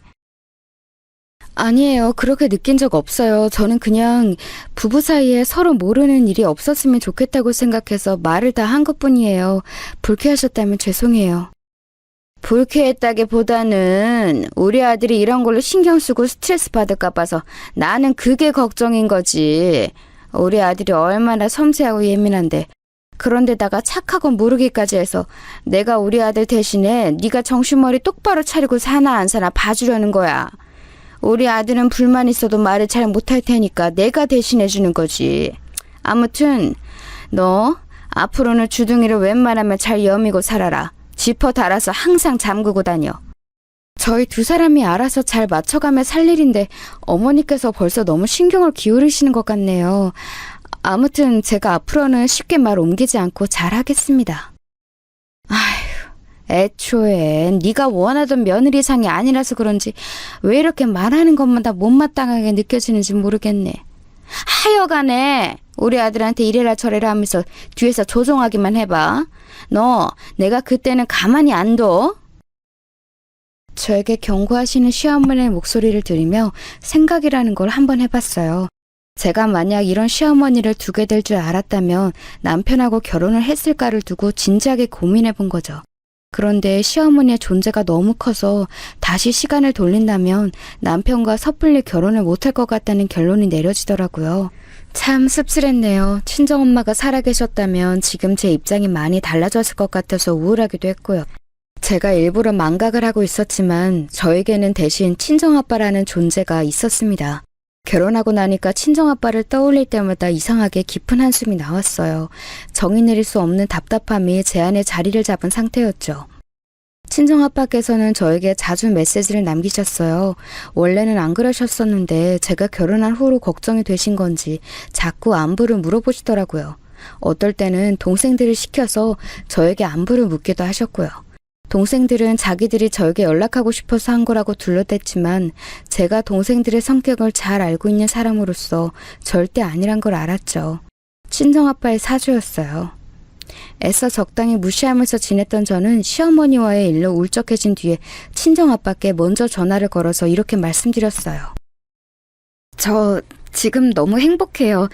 아니에요. 그렇게 느낀 적 없어요. 저는 그냥 부부 사이에 서로 모르는 일이 없었으면 좋겠다고 생각해서 말을 다 한 것뿐이에요. 불쾌하셨다면 죄송해요. 불쾌했다기보다는 우리 아들이 이런 걸로 신경 쓰고 스트레스 받을까 봐서 나는 그게 걱정인 거지. 우리 아들이 얼마나 섬세하고 예민한데 그런데다가 착하고 모르기까지 해서 내가 우리 아들 대신에 네가 정신머리 똑바로 차리고 사나 안 사나 봐주려는 거야. 우리 아들은 불만 있어도 말을 잘 못할 테니까 내가 대신해 주는 거지. 아무튼 너 앞으로는 주둥이를 웬만하면 잘 여미고 살아라. 지퍼 달아서 항상 잠그고 다녀. 저희 두 사람이 알아서 잘 맞춰가며 살 일인데 어머니께서 벌써 너무 신경을 기울이시는 것 같네요. 아무튼 제가 앞으로는 쉽게 말 옮기지 않고 잘하겠습니다. 아휴, 애초에 네가 원하던 며느리상이 아니라서 그런지 왜 이렇게 말하는 것마다 못마땅하게 느껴지는지 모르겠네. 하여간에 우리 아들한테 이래라 저래라 하면서 뒤에서 조종하기만 해봐. 너 내가 그때는 가만히 안 둬. 저에게 경고하시는 시어머니의 목소리를 들으며 생각이라는 걸 한번 해봤어요. 제가 만약 이런 시어머니를 두게 될 줄 알았다면 남편하고 결혼을 했을까를 두고 진지하게 고민해 본 거죠. 그런데 시어머니의 존재가 너무 커서 다시 시간을 돌린다면 남편과 섣불리 결혼을 못할 것 같다는 결론이 내려지더라고요. 참 씁쓸했네요. 친정엄마가 살아계셨다면 지금 제 입장이 많이 달라졌을 것 같아서 우울하기도 했고요. 제가 일부러 망각을 하고 있었지만 저에게는 대신 친정아빠라는 존재가 있었습니다. 결혼하고 나니까 친정아빠를 떠올릴 때마다 이상하게 깊은 한숨이 나왔어요. 정의 내릴 수 없는 답답함이 제 안에 자리를 잡은 상태였죠. 친정아빠께서는 저에게 자주 메시지를 남기셨어요. 원래는 안 그러셨었는데 제가 결혼한 후로 걱정이 되신 건지 자꾸 안부를 물어보시더라고요. 어떨 때는 동생들을 시켜서 저에게 안부를 묻기도 하셨고요. 동생들은 자기들이 저에게 연락하고 싶어서 한 거라고 둘러댔지만 제가 동생들의 성격을 잘 알고 있는 사람으로서 절대 아니란 걸 알았죠. 친정아빠의 사주였어요. 애써 적당히 무시하면서 지냈던 저는 시어머니와의 일로 울적해진 뒤에 친정아빠께 먼저 전화를 걸어서 이렇게 말씀드렸어요. 저 지금 너무 행복해요.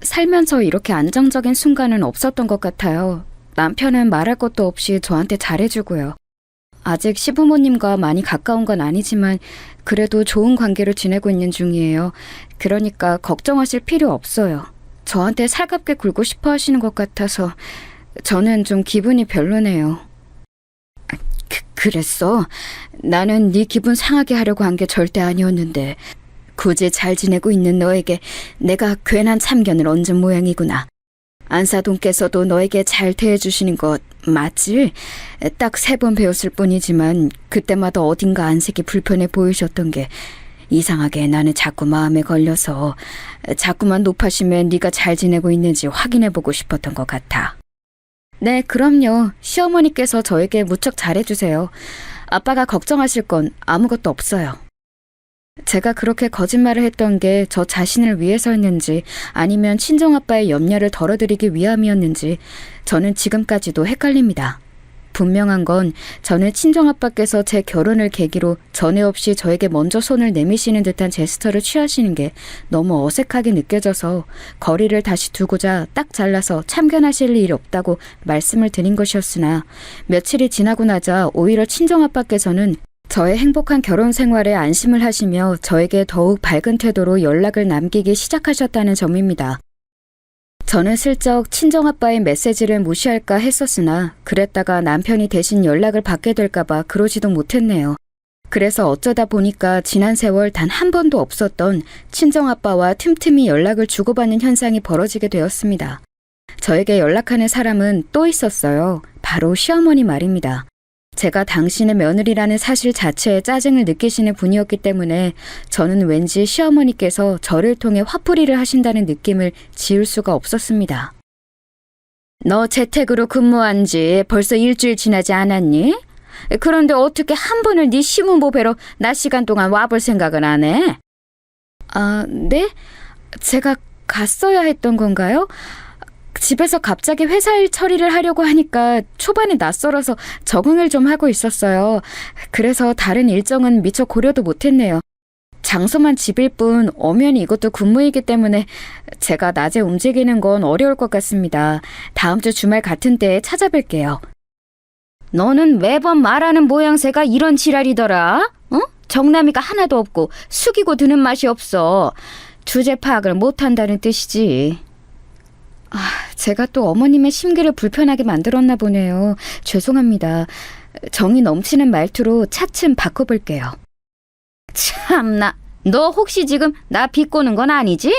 살면서 이렇게 안정적인 순간은 없었던 것 같아요. 남편은 말할 것도 없이 저한테 잘해주고요. 아직 시부모님과 많이 가까운 건 아니지만 그래도 좋은 관계로 지내고 있는 중이에요. 그러니까 걱정하실 필요 없어요. 저한테 살갑게 굴고 싶어 하시는 것 같아서 저는 좀 기분이 별로네요. 그랬어? 나는 네 기분 상하게 하려고 한 게 절대 아니었는데 굳이 잘 지내고 있는 너에게 내가 괜한 참견을 얹은 모양이구나. 안사돈께서도 너에게 잘 대해주시는 것 맞지? 딱 3번 배웠을 뿐이지만 그때마다 어딘가 안색이 불편해 보이셨던 게 이상하게 나는 자꾸 마음에 걸려서 자꾸만 높아시면 네가 잘 지내고 있는지 확인해보고 싶었던 것 같아. 네, 그럼요. 시어머니께서 저에게 무척 잘해주세요. 아빠가 걱정하실 건 아무것도 없어요. 제가 그렇게 거짓말을 했던 게 저 자신을 위해서였는지 아니면 친정아빠의 염려를 덜어드리기 위함이었는지 저는 지금까지도 헷갈립니다. 분명한 건 저는 친정아빠께서 제 결혼을 계기로 전에 없이 저에게 먼저 손을 내미시는 듯한 제스처를 취하시는 게 너무 어색하게 느껴져서 거리를 다시 두고자 딱 잘라서 참견하실 일 없다고 말씀을 드린 것이었으나 며칠이 지나고 나자 오히려 친정아빠께서는 저의 행복한 결혼 생활에 안심을 하시며 저에게 더욱 밝은 태도로 연락을 남기기 시작하셨다는 점입니다. 저는 슬쩍 친정아빠의 메시지를 무시할까 했었으나 그랬다가 남편이 대신 연락을 받게 될까봐 그러지도 못했네요. 그래서 어쩌다 보니까 지난 세월 단 한 번도 없었던 친정아빠와 틈틈이 연락을 주고받는 현상이 벌어지게 되었습니다. 저에게 연락하는 사람은 또 있었어요. 바로 시어머니 말입니다. 제가 당신의 며느리라는 사실 자체에 짜증을 느끼시는 분이었기 때문에 저는 왠지 시어머니께서 저를 통해 화풀이를 하신다는 느낌을 지울 수가 없었습니다. 너 재택으로 근무한 지 벌써 일주일 지나지 않았니? 그런데 어떻게 한 번을 네 시부모 뵈러 낮 시간 동안 와볼 생각은 안 해? 아, 네? 제가 갔어야 했던 건가요? 집에서 갑자기 회사 일 처리를 하려고 하니까 초반에 낯설어서 적응을 좀 하고 있었어요. 그래서 다른 일정은 미처 고려도 못했네요. 장소만 집일 뿐 엄연히 이것도 근무이기 때문에 제가 낮에 움직이는 건 어려울 것 같습니다. 다음 주 주말 같은 때에 찾아뵐게요. 너는 매번 말하는 모양새가 이런 지랄이더라. 어? 정남이가 하나도 없고 숙이고 드는 맛이 없어. 주제 파악을 못한다는 뜻이지. 제가 또 어머님의 심기를 불편하게 만들었나 보네요. 죄송합니다. 정이 넘치는 말투로 차츰 바꿔볼게요. 참나, 너 혹시 지금 나 비꼬는 건 아니지?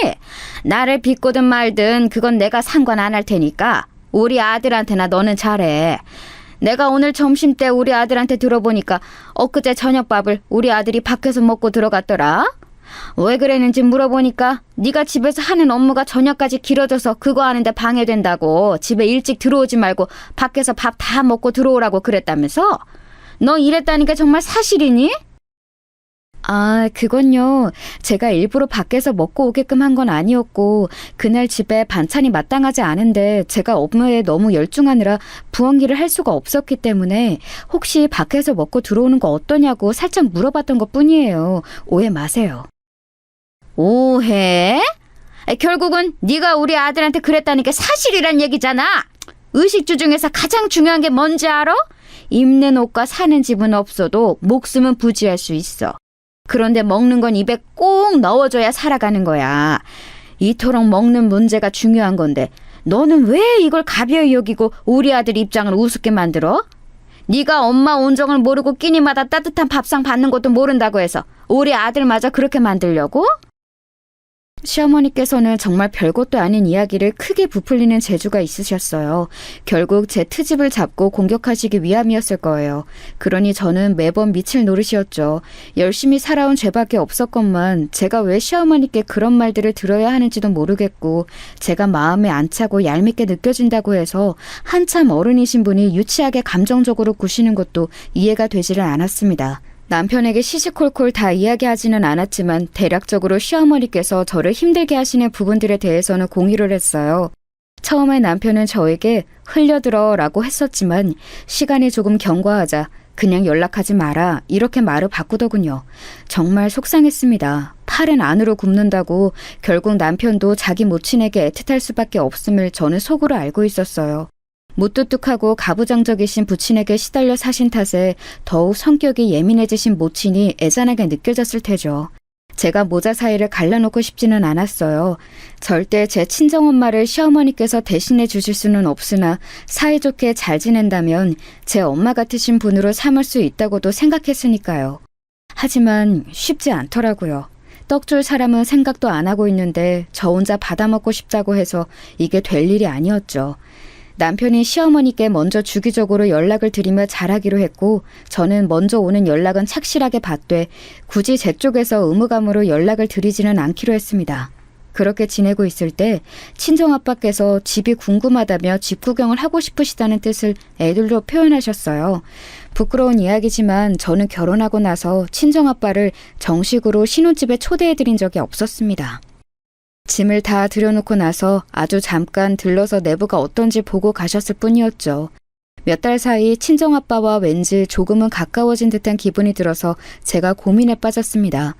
나를 비꼬든 말든 그건 내가 상관 안 할 테니까 우리 아들한테나 너는 잘해. 내가 오늘 점심때 우리 아들한테 들어보니까 엊그제 저녁밥을 우리 아들이 밖에서 먹고 들어갔더라. 왜 그랬는지 물어보니까 네가 집에서 하는 업무가 저녁까지 길어져서 그거 하는데 방해된다고 집에 일찍 들어오지 말고 밖에서 밥 다 먹고 들어오라고 그랬다면서? 너 이랬다는 게 정말 사실이니? 아, 그건요. 제가 일부러 밖에서 먹고 오게끔 한 건 아니었고 그날 집에 반찬이 마땅하지 않은데 제가 업무에 너무 열중하느라 부엉이를 할 수가 없었기 때문에 혹시 밖에서 먹고 들어오는 거 어떠냐고 살짝 물어봤던 것뿐이에요. 오해 마세요. 오해? 결국은 네가 우리 아들한테 그랬다는 게 사실이란 얘기잖아. 의식주 중에서 가장 중요한 게 뭔지 알아? 입는 옷과 사는 집은 없어도 목숨은 부지할 수 있어. 그런데 먹는 건 입에 꼭 넣어줘야 살아가는 거야. 이토록 먹는 문제가 중요한 건데 너는 왜 이걸 가벼이 여기고 우리 아들 입장을 우습게 만들어? 네가 엄마 온정을 모르고 끼니마다 따뜻한 밥상 받는 것도 모른다고 해서 우리 아들마저 그렇게 만들려고? 시어머니께서는 정말 별것도 아닌 이야기를 크게 부풀리는 재주가 있으셨어요. 결국 제 트집을 잡고 공격하시기 위함이었을 거예요. 그러니 저는 매번 미칠 노릇이었죠. 열심히 살아온 죄밖에 없었건만 제가 왜 시어머니께 그런 말들을 들어야 하는지도 모르겠고 제가 마음에 안 차고 얄밉게 느껴진다고 해서 한참 어른이신 분이 유치하게 감정적으로 구시는 것도 이해가 되지를 않았습니다. 남편에게 시시콜콜 다 이야기하지는 않았지만 대략적으로 시어머니께서 저를 힘들게 하시는 부분들에 대해서는 공유를 했어요. 처음에 남편은 저에게 흘려들어 라고 했었지만 시간이 조금 경과하자 그냥 연락하지 마라 이렇게 말을 바꾸더군요. 정말 속상했습니다. 팔은 안으로 굽는다고 결국 남편도 자기 모친에게 애틋할 수밖에 없음을 저는 속으로 알고 있었어요. 무뚝뚝하고 가부장적이신 부친에게 시달려 사신 탓에 더욱 성격이 예민해지신 모친이 애잔하게 느껴졌을 테죠. 제가 모자 사이를 갈라놓고 싶지는 않았어요. 절대 제 친정엄마를 시어머니께서 대신해 주실 수는 없으나 사이좋게 잘 지낸다면 제 엄마 같으신 분으로 삼을 수 있다고도 생각했으니까요. 하지만 쉽지 않더라고요. 떡줄 사람은 생각도 안 하고 있는데 저 혼자 받아먹고 싶다고 해서 이게 될 일이 아니었죠. 남편이 시어머니께 먼저 주기적으로 연락을 드리며 잘하기로 했고 저는 먼저 오는 연락은 착실하게 받되 굳이 제 쪽에서 의무감으로 연락을 드리지는 않기로 했습니다. 그렇게 지내고 있을 때 친정아빠께서 집이 궁금하다며 집 구경을 하고 싶으시다는 뜻을 애들로 표현하셨어요. 부끄러운 이야기지만 저는 결혼하고 나서 친정아빠를 정식으로 신혼집에 초대해드린 적이 없었습니다. 짐을 다 들여놓고 나서 아주 잠깐 들러서 내부가 어떤지 보고 가셨을 뿐이었죠. 몇 달 사이 친정아빠와 왠지 조금은 가까워진 듯한 기분이 들어서 제가 고민에 빠졌습니다.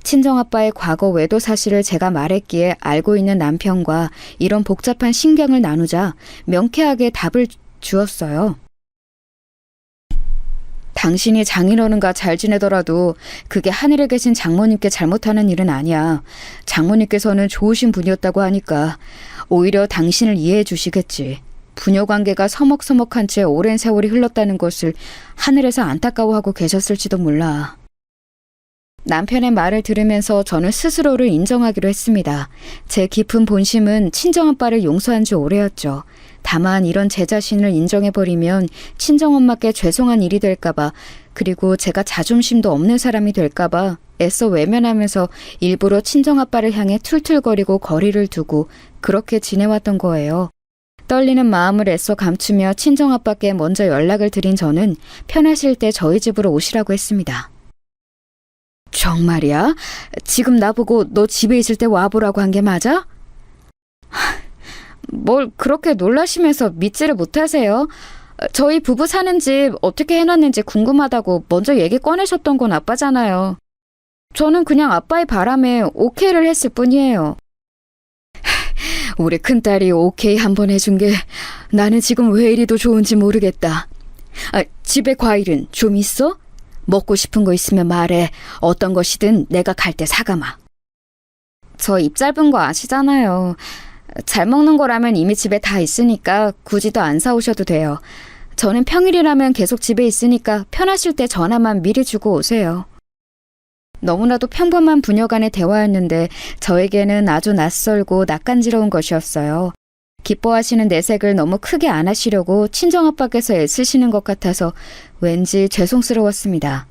친정아빠의 과거 외도 사실을 제가 말했기에 알고 있는 남편과 이런 복잡한 신경을 나누자 명쾌하게 답을 주었어요. 당신이 장인어른과 잘 지내더라도 그게 하늘에 계신 장모님께 잘못하는 일은 아니야. 장모님께서는 좋으신 분이었다고 하니까 오히려 당신을 이해해 주시겠지. 부녀 관계가 서먹서먹한 채 오랜 세월이 흘렀다는 것을 하늘에서 안타까워하고 계셨을지도 몰라. 남편의 말을 들으면서 저는 스스로를 인정하기로 했습니다. 제 깊은 본심은 친정아빠를 용서한 지 오래였죠. 다만 이런 제 자신을 인정해버리면 친정엄마께 죄송한 일이 될까봐 그리고 제가 자존심도 없는 사람이 될까봐 애써 외면하면서 일부러 친정아빠를 향해 툴툴거리고 거리를 두고 그렇게 지내왔던 거예요. 떨리는 마음을 애써 감추며 친정아빠께 먼저 연락을 드린 저는 편하실 때 저희 집으로 오시라고 했습니다. 정말이야? 지금 나보고 너 집에 있을 때 와보라고 한 게 맞아? 뭘 그렇게 놀라시면서 믿지를 못하세요? 저희 부부 사는 집 어떻게 해놨는지 궁금하다고 먼저 얘기 꺼내셨던 건 아빠잖아요. 저는 그냥 아빠의 바람에 오케이를 했을 뿐이에요. 우리 큰딸이 오케이 한번 해준 게 나는 지금 왜 이리도 좋은지 모르겠다. 집에 과일은 좀 있어? 먹고 싶은 거 있으면 말해. 어떤 것이든 내가 갈 때 사가마. 저 입 짧은 거 아시잖아요. 잘 먹는 거라면 이미 집에 다 있으니까 굳이 더 안 사오셔도 돼요. 저는 평일이라면 계속 집에 있으니까 편하실 때 전화만 미리 주고 오세요. 너무나도 평범한 부녀 간의 대화였는데 저에게는 아주 낯설고 낯간지러운 것이었어요. 기뻐하시는 내색을 너무 크게 안 하시려고 친정아빠께서 애쓰시는 것 같아서 왠지 죄송스러웠습니다.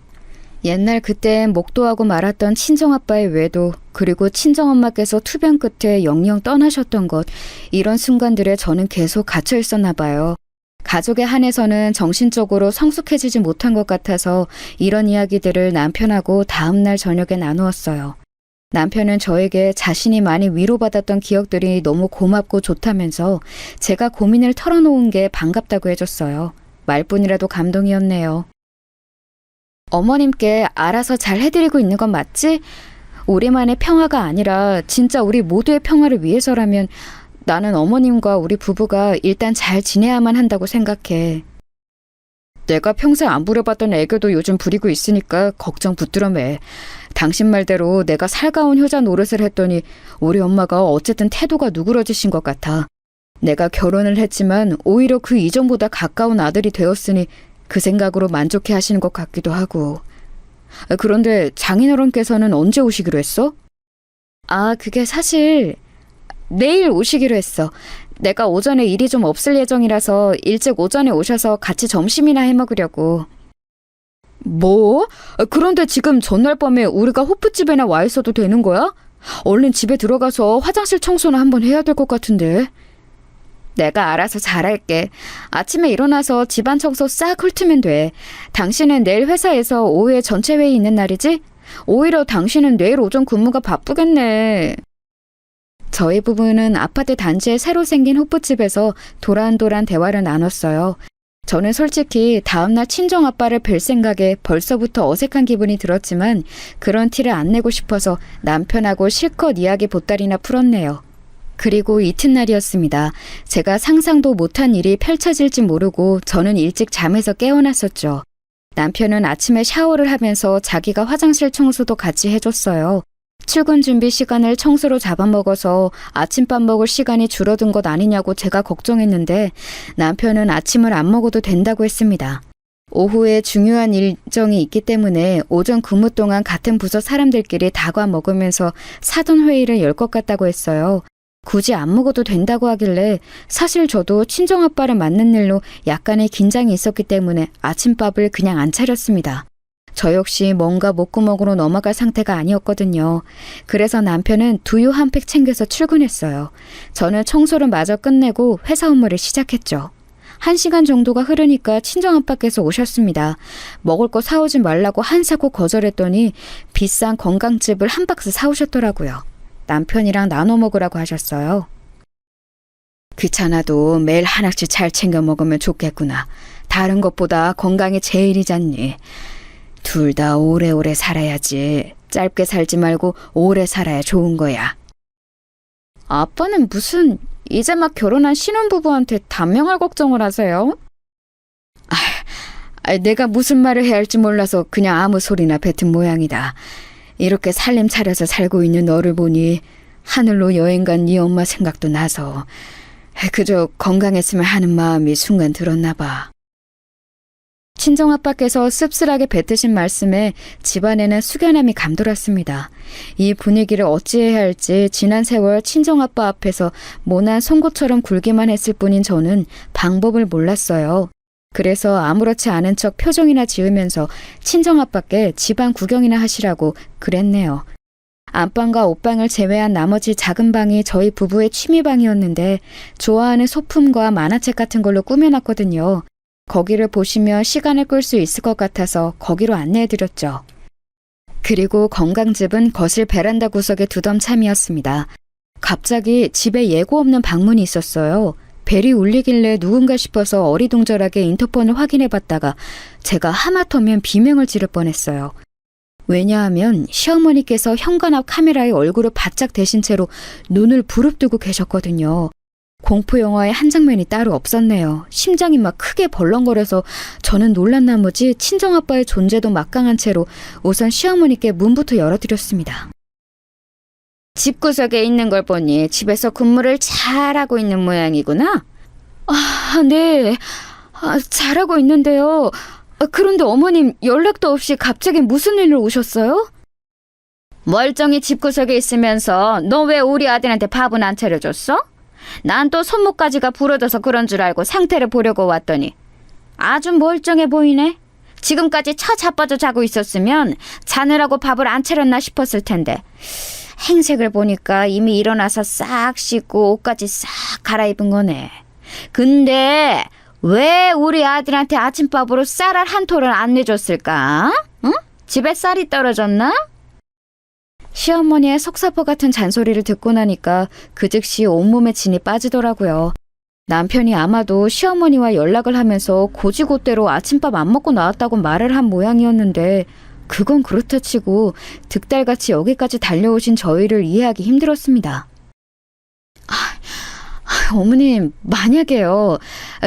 옛날 그때엔 목도하고 말았던 친정아빠의 외도 그리고 친정엄마께서 투병 끝에 영영 떠나셨던 것 이런 순간들에 저는 계속 갇혀 있었나 봐요. 가족에 한해서는 정신적으로 성숙해지지 못한 것 같아서 이런 이야기들을 남편하고 다음날 저녁에 나누었어요. 남편은 저에게 자신이 많이 위로받았던 기억들이 너무 고맙고 좋다면서 제가 고민을 털어놓은 게 반갑다고 해줬어요. 말뿐이라도 감동이었네요. 어머님께 알아서 잘 해드리고 있는 건 맞지? 우리만의 평화가 아니라 진짜 우리 모두의 평화를 위해서라면 나는 어머님과 우리 부부가 일단 잘 지내야만 한다고 생각해. 내가 평생 안 부려봤던 애교도 요즘 부리고 있으니까 걱정 붙들어매. 당신 말대로 내가 살가운 효자 노릇을 했더니 우리 엄마가 어쨌든 태도가 누그러지신 것 같아. 내가 결혼을 했지만 오히려 그 이전보다 가까운 아들이 되었으니 그 생각으로 만족해 하시는 것 같기도 하고. 그런데 장인어른께서는 언제 오시기로 했어? 그게 사실 내일 오시기로 했어. 내가 오전에 일이 좀 없을 예정이라서 일찍 오전에 오셔서 같이 점심이나 해 먹으려고. 뭐? 그런데 지금 전날 밤에 우리가 호프집에나 와 있어도 되는 거야? 얼른 집에 들어가서 화장실 청소나 한번 해야 될 것 같은데. 내가 알아서 잘할게. 아침에 일어나서 집안 청소 싹 훑으면 돼. 당신은 내일 회사에서 오후에 전체 회의 있는 날이지? 오히려 당신은 내일 오전 근무가 바쁘겠네. 저희 부부는 아파트 단지에 새로 생긴 호프집에서 도란도란 대화를 나눴어요. 저는 솔직히 다음날 친정아빠를 뵐 생각에 벌써부터 어색한 기분이 들었지만 그런 티를 안 내고 싶어서 남편하고 실컷 이야기 보따리나 풀었네요. 그리고 이튿날이었습니다. 제가 상상도 못한 일이 펼쳐질지 모르고 저는 일찍 잠에서 깨어났었죠. 남편은 아침에 샤워를 하면서 자기가 화장실 청소도 같이 해줬어요. 출근 준비 시간을 청소로 잡아먹어서 아침밥 먹을 시간이 줄어든 것 아니냐고 제가 걱정했는데 남편은 아침을 안 먹어도 된다고 했습니다. 오후에 중요한 일정이 있기 때문에 오전 근무 동안 같은 부서 사람들끼리 다과 먹으면서 사전 회의를 열 것 같다고 했어요. 굳이 안 먹어도 된다고 하길래 사실 저도 친정아빠를 맞는 일로 약간의 긴장이 있었기 때문에 아침밥을 그냥 안 차렸습니다. 저 역시 뭔가 목구멍으로 넘어갈 상태가 아니었거든요. 그래서 남편은 두유 한 팩 챙겨서 출근했어요. 저는 청소를 마저 끝내고 회사 업무를 시작했죠. 1시간 정도가 흐르니까 친정아빠께서 오셨습니다. 먹을 거 사오지 말라고 한사코 거절했더니 비싼 건강즙을 한 박스 사오셨더라고요. 남편이랑 나눠 먹으라고 하셨어요. 귀찮아도 매일 하나씩 잘 챙겨 먹으면 좋겠구나. 다른 것보다 건강이 제일이잖니. 둘 다 오래오래 살아야지. 짧게 살지 말고 오래 살아야 좋은 거야. 아빠는 무슨 이제 막 결혼한 신혼부부한테 단명할 걱정을 하세요? 내가 무슨 말을 해야 할지 몰라서 그냥 아무 소리나 뱉은 모양이다. 이렇게 살림 차려서 살고 있는 너를 보니 하늘로 여행 간 네 엄마 생각도 나서 그저 건강했으면 하는 마음이 순간 들었나 봐. 친정아빠께서 씁쓸하게 뱉으신 말씀에 집안에는 숙연함이 감돌았습니다. 이 분위기를 어찌해야 할지 지난 세월 친정아빠 앞에서 모난 송곳처럼 굴기만 했을 뿐인 저는 방법을 몰랐어요. 그래서 아무렇지 않은 척 표정이나 지으면서 친정아빠께 집안 구경이나 하시라고 그랬네요. 안방과 옷방을 제외한 나머지 작은 방이 저희 부부의 취미방이었는데 좋아하는 소품과 만화책 같은 걸로 꾸며놨거든요. 거기를 보시면 시간을 끌 수 있을 것 같아서 거기로 안내해드렸죠. 그리고 건강즙은 거실 베란다 구석에 두던 참이었습니다. 갑자기 집에 예고 없는 방문이 있었어요. 벨이 울리길래 누군가 싶어서 어리둥절하게 인터폰을 확인해봤다가 제가 하마터면 비명을 지를 뻔했어요. 왜냐하면 시어머니께서 현관 앞 카메라에 얼굴을 바짝 대신 채로 눈을 부릅뜨고 계셨거든요. 공포 영화의 한 장면이 따로 없었네요. 심장이 막 크게 벌렁거려서 저는 놀란 나머지 친정아빠의 존재도 막강한 채로 우선 시어머니께 문부터 열어드렸습니다. 집구석에 있는 걸 보니 집에서 근무를 잘하고 있는 모양이구나. 네. 잘하고 있는데요. 그런데 어머님 연락도 없이 갑자기 무슨 일로 오셨어요? 멀쩡히 집구석에 있으면서 너 왜 우리 아들한테 밥은 안 차려줬어? 난 또 손목까지가 부러져서 그런 줄 알고 상태를 보려고 왔더니 아주 멀쩡해 보이네. 지금까지 처자빠져 자고 있었으면 자느라고 밥을 안 차렸나 싶었을 텐데 행색을 보니까 이미 일어나서 싹 씻고 옷까지 싹 갈아입은 거네. 근데 왜 우리 아들한테 아침밥으로 쌀알 한 톨을 안 내줬을까? 응? 집에 쌀이 떨어졌나? 시어머니의 속사포 같은 잔소리를 듣고 나니까 그 즉시 온몸에 진이 빠지더라고요. 남편이 아마도 시어머니와 연락을 하면서 고지고대로 아침밥 안 먹고 나왔다고 말을 한 모양이었는데 그건 그렇다 치고 득달같이 여기까지 달려오신 저희를 이해하기 힘들었습니다. 어머님, 만약에요.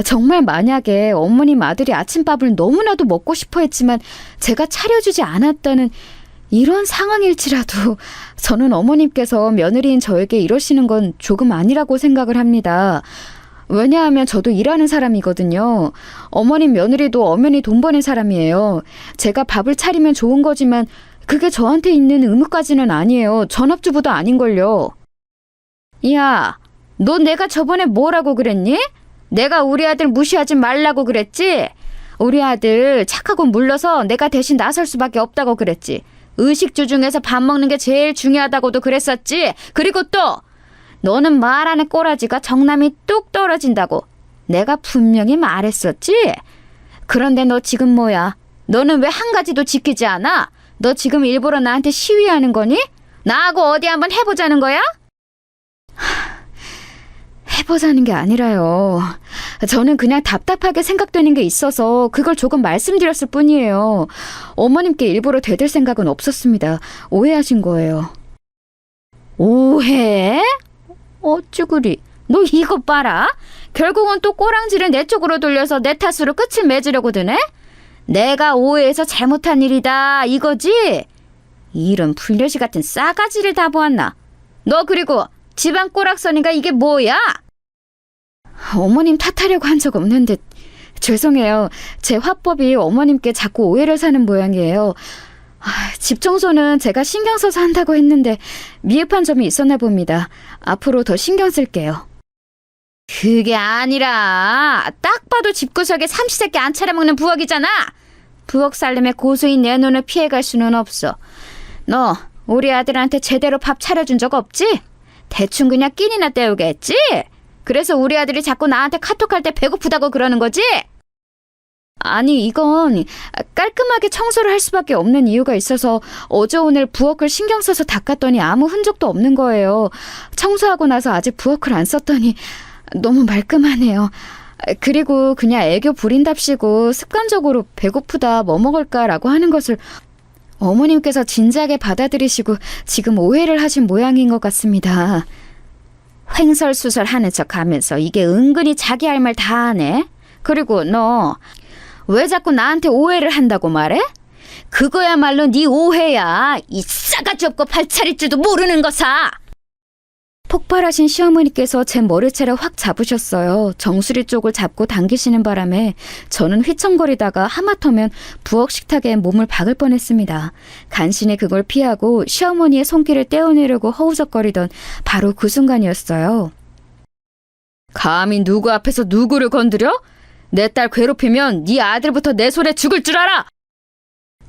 정말 만약에 어머님 아들이 아침밥을 너무나도 먹고 싶어 했지만 제가 차려주지 않았다는 이런 상황일지라도 저는 어머님께서 며느리인 저에게 이러시는 건 조금 아니라고 생각을 합니다. 왜냐하면 저도 일하는 사람이거든요. 어머님 며느리도 엄연히 돈 버는 사람이에요. 제가 밥을 차리면 좋은 거지만 그게 저한테 있는 의무까지는 아니에요. 전업주부도 아닌걸요. 야, 너 내가 저번에 뭐라고 그랬니? 내가 우리 아들 무시하지 말라고 그랬지? 우리 아들 착하고 물러서 내가 대신 나설 수밖에 없다고 그랬지. 의식주 중에서 밥 먹는 게 제일 중요하다고도 그랬었지. 그리고 또 너는 말하는 꼬라지가 정남이 뚝 떨어진다고 내가 분명히 말했었지. 그런데 너 지금 뭐야? 너는 왜 한 가지도 지키지 않아? 너 지금 일부러 나한테 시위하는 거니? 나하고 어디 한번 해보자는 거야? 해보자는 게 아니라요. 저는 그냥 답답하게 생각되는 게 있어서 그걸 조금 말씀드렸을 뿐이에요. 어머님께 일부러 대들 생각은 없었습니다. 오해하신 거예요. 오해? 어쭈구리. 너 이것 봐라. 결국은 또 꼬랑지를 내 쪽으로 돌려서 내 탓으로 끝을 맺으려고 드네? 내가 오해해서 잘못한 일이다 이거지? 이런 불려시 같은 싸가지를 다 보았나? 너 그리고 집안 꼬락서니가 이게 뭐야? 어머님 탓하려고 한 적 없는데 죄송해요. 제 화법이 어머님께 자꾸 오해를 사는 모양이에요. 집 청소는 제가 신경 써서 한다고 했는데 미흡한 점이 있었나 봅니다. 앞으로 더 신경 쓸게요. 그게 아니라 딱 봐도 집구석에 삼시세끼 안 차려먹는 부엌이잖아. 부엌 살림에 고수인 내 눈을 피해갈 수는 없어. 너 우리 아들한테 제대로 밥 차려준 적 없지? 대충 그냥 끼니나 때우겠지? 그래서 우리 아들이 자꾸 나한테 카톡할 때 배고프다고 그러는 거지? 아니 이건 깔끔하게 청소를 할 수밖에 없는 이유가 있어서 어제 오늘 부엌을 신경 써서 닦았더니 아무 흔적도 없는 거예요. 청소하고 나서 아직 부엌을 안 썼더니 너무 말끔하네요. 그리고 그냥 애교 부린답시고 습관적으로 배고프다 뭐 먹을까라고 하는 것을 어머님께서 진지하게 받아들이시고 지금 오해를 하신 모양인 것 같습니다. 횡설수설 하는 척 하면서 이게 은근히 자기 할 말 다 하네. 그리고 너 왜 자꾸 나한테 오해를 한다고 말해? 그거야말로 네 오해야. 이 싸가지 없고 발차릴 줄도 모르는 거사. 폭발하신 시어머니께서 제 머리채를 확 잡으셨어요. 정수리 쪽을 잡고 당기시는 바람에 저는 휘청거리다가 하마터면 부엌 식탁에 몸을 박을 뻔했습니다. 간신히 그걸 피하고 시어머니의 손길을 떼어내려고 허우적거리던 바로 그 순간이었어요. 감히 누구 앞에서 누구를 건드려? 내 딸 괴롭히면 네 아들부터 내 손에 죽을 줄 알아!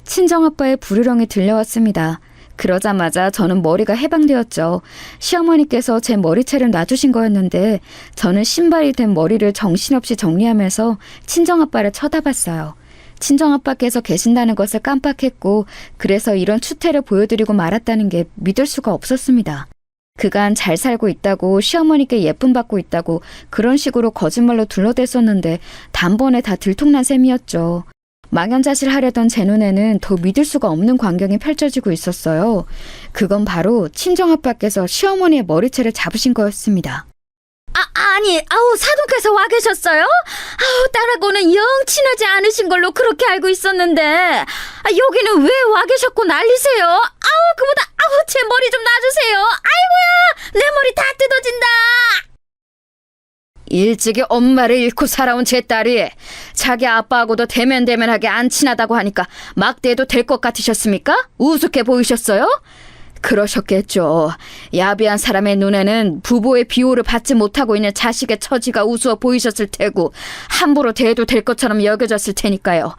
친정아빠의 부르렁이 들려왔습니다. 그러자마자 저는 머리가 해방되었죠. 시어머니께서 제 머리채를 놔주신 거였는데 저는 신발이 된 머리를 정신없이 정리하면서 친정아빠를 쳐다봤어요. 친정아빠께서 계신다는 것을 깜빡했고 그래서 이런 추태를 보여드리고 말았다는 게 믿을 수가 없었습니다. 그간 잘 살고 있다고 시어머니께 예쁨 받고 있다고 그런 식으로 거짓말로 둘러댔었는데 단번에 다 들통난 셈이었죠. 망연자실하려던 제 눈에는 더 믿을 수가 없는 광경이 펼쳐지고 있었어요. 그건 바로 친정아빠께서 시어머니의 머리채를 잡으신 거였습니다. 아우, 사돈께서 와 계셨어요? 딸하고는 영 친하지 않으신 걸로 그렇게 알고 있었는데, 여기는 왜 와 계셨고 난리세요? 그보다, 제 머리 좀 놔주세요. 아이고야, 내 머리 다 뜯어진다. 일찍이 엄마를 잃고 살아온 제 딸이 자기 아빠하고도 대면대면하게 안 친하다고 하니까 막대해도 될 것 같으셨습니까? 우습게 보이셨어요? 그러셨겠죠. 야비한 사람의 눈에는 부모의 비호를 받지 못하고 있는 자식의 처지가 우스워 보이셨을 테고 함부로 대해도 될 것처럼 여겨졌을 테니까요.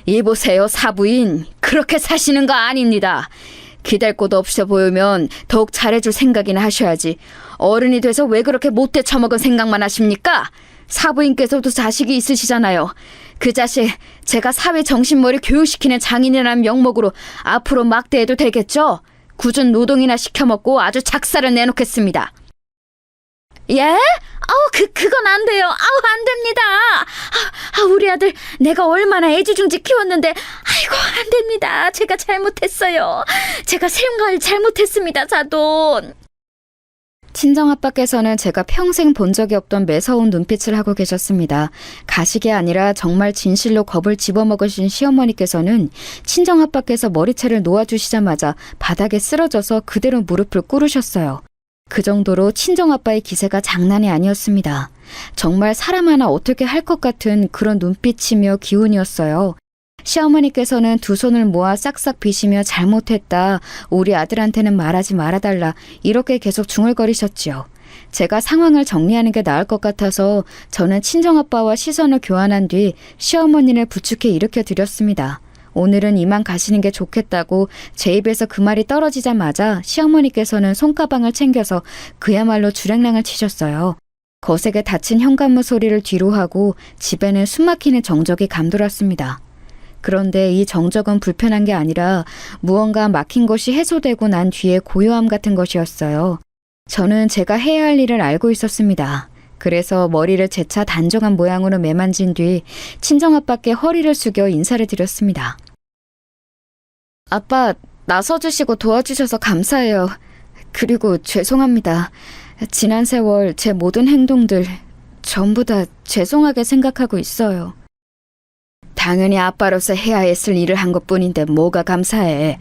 이보세요, 사부인. 그렇게 사시는 거 아닙니다. 기댈 곳 없어 보이면 더욱 잘해줄 생각이나 하셔야지. 어른이 돼서 왜 그렇게 못돼 처먹은 생각만 하십니까? 사부인께서도 자식이 있으시잖아요. 그 자식 제가 사회 정신머리 교육시키는 장인이라는 명목으로 앞으로 막대해도 되겠죠? 굳은 노동이나 시켜먹고 아주 작사를 내놓겠습니다. 예? 그건 안 돼요. 안 됩니다. 우리 아들 내가 얼마나 애지중지 키웠는데 안 됩니다. 제가 잘못했어요. 제가 생각을 잘못했습니다, 사돈. 친정아빠께서는 제가 평생 본 적이 없던 매서운 눈빛을 하고 계셨습니다. 가식이 아니라 정말 진실로 겁을 집어먹으신 시어머니께서는 친정아빠께서 머리채를 놓아주시자마자 바닥에 쓰러져서 그대로 무릎을 꿇으셨어요. 그 정도로 친정아빠의 기세가 장난이 아니었습니다. 정말 사람 하나 어떻게 할 것 같은 그런 눈빛이며 기운이었어요. 시어머니께서는 두 손을 모아 싹싹 비시며 잘못했다, 우리 아들한테는 말하지 말아달라, 이렇게 계속 중얼거리셨지요. 제가 상황을 정리하는 게 나을 것 같아서 저는 친정아빠와 시선을 교환한 뒤 시어머니를 부축해 일으켜 드렸습니다. 오늘은 이만 가시는 게 좋겠다고 제 입에서 그 말이 떨어지자마자 시어머니께서는 손가방을 챙겨서 그야말로 주랭랑을 치셨어요. 거세게 닫힌 현관문 소리를 뒤로 하고 집에는 숨막히는 정적이 감돌았습니다. 그런데 이 정적은 불편한 게 아니라 무언가 막힌 것이 해소되고 난 뒤에 고요함 같은 것이었어요. 저는 제가 해야 할 일을 알고 있었습니다. 그래서 머리를 재차 단정한 모양으로 매만진 뒤 친정아빠께 허리를 숙여 인사를 드렸습니다. 아빠, 나서주시고 도와주셔서 감사해요. 그리고 죄송합니다. 지난 세월 제 모든 행동들 전부 다 죄송하게 생각하고 있어요. 당연히 아빠로서 해야 했을 일을 한 것뿐인데 뭐가 감사해.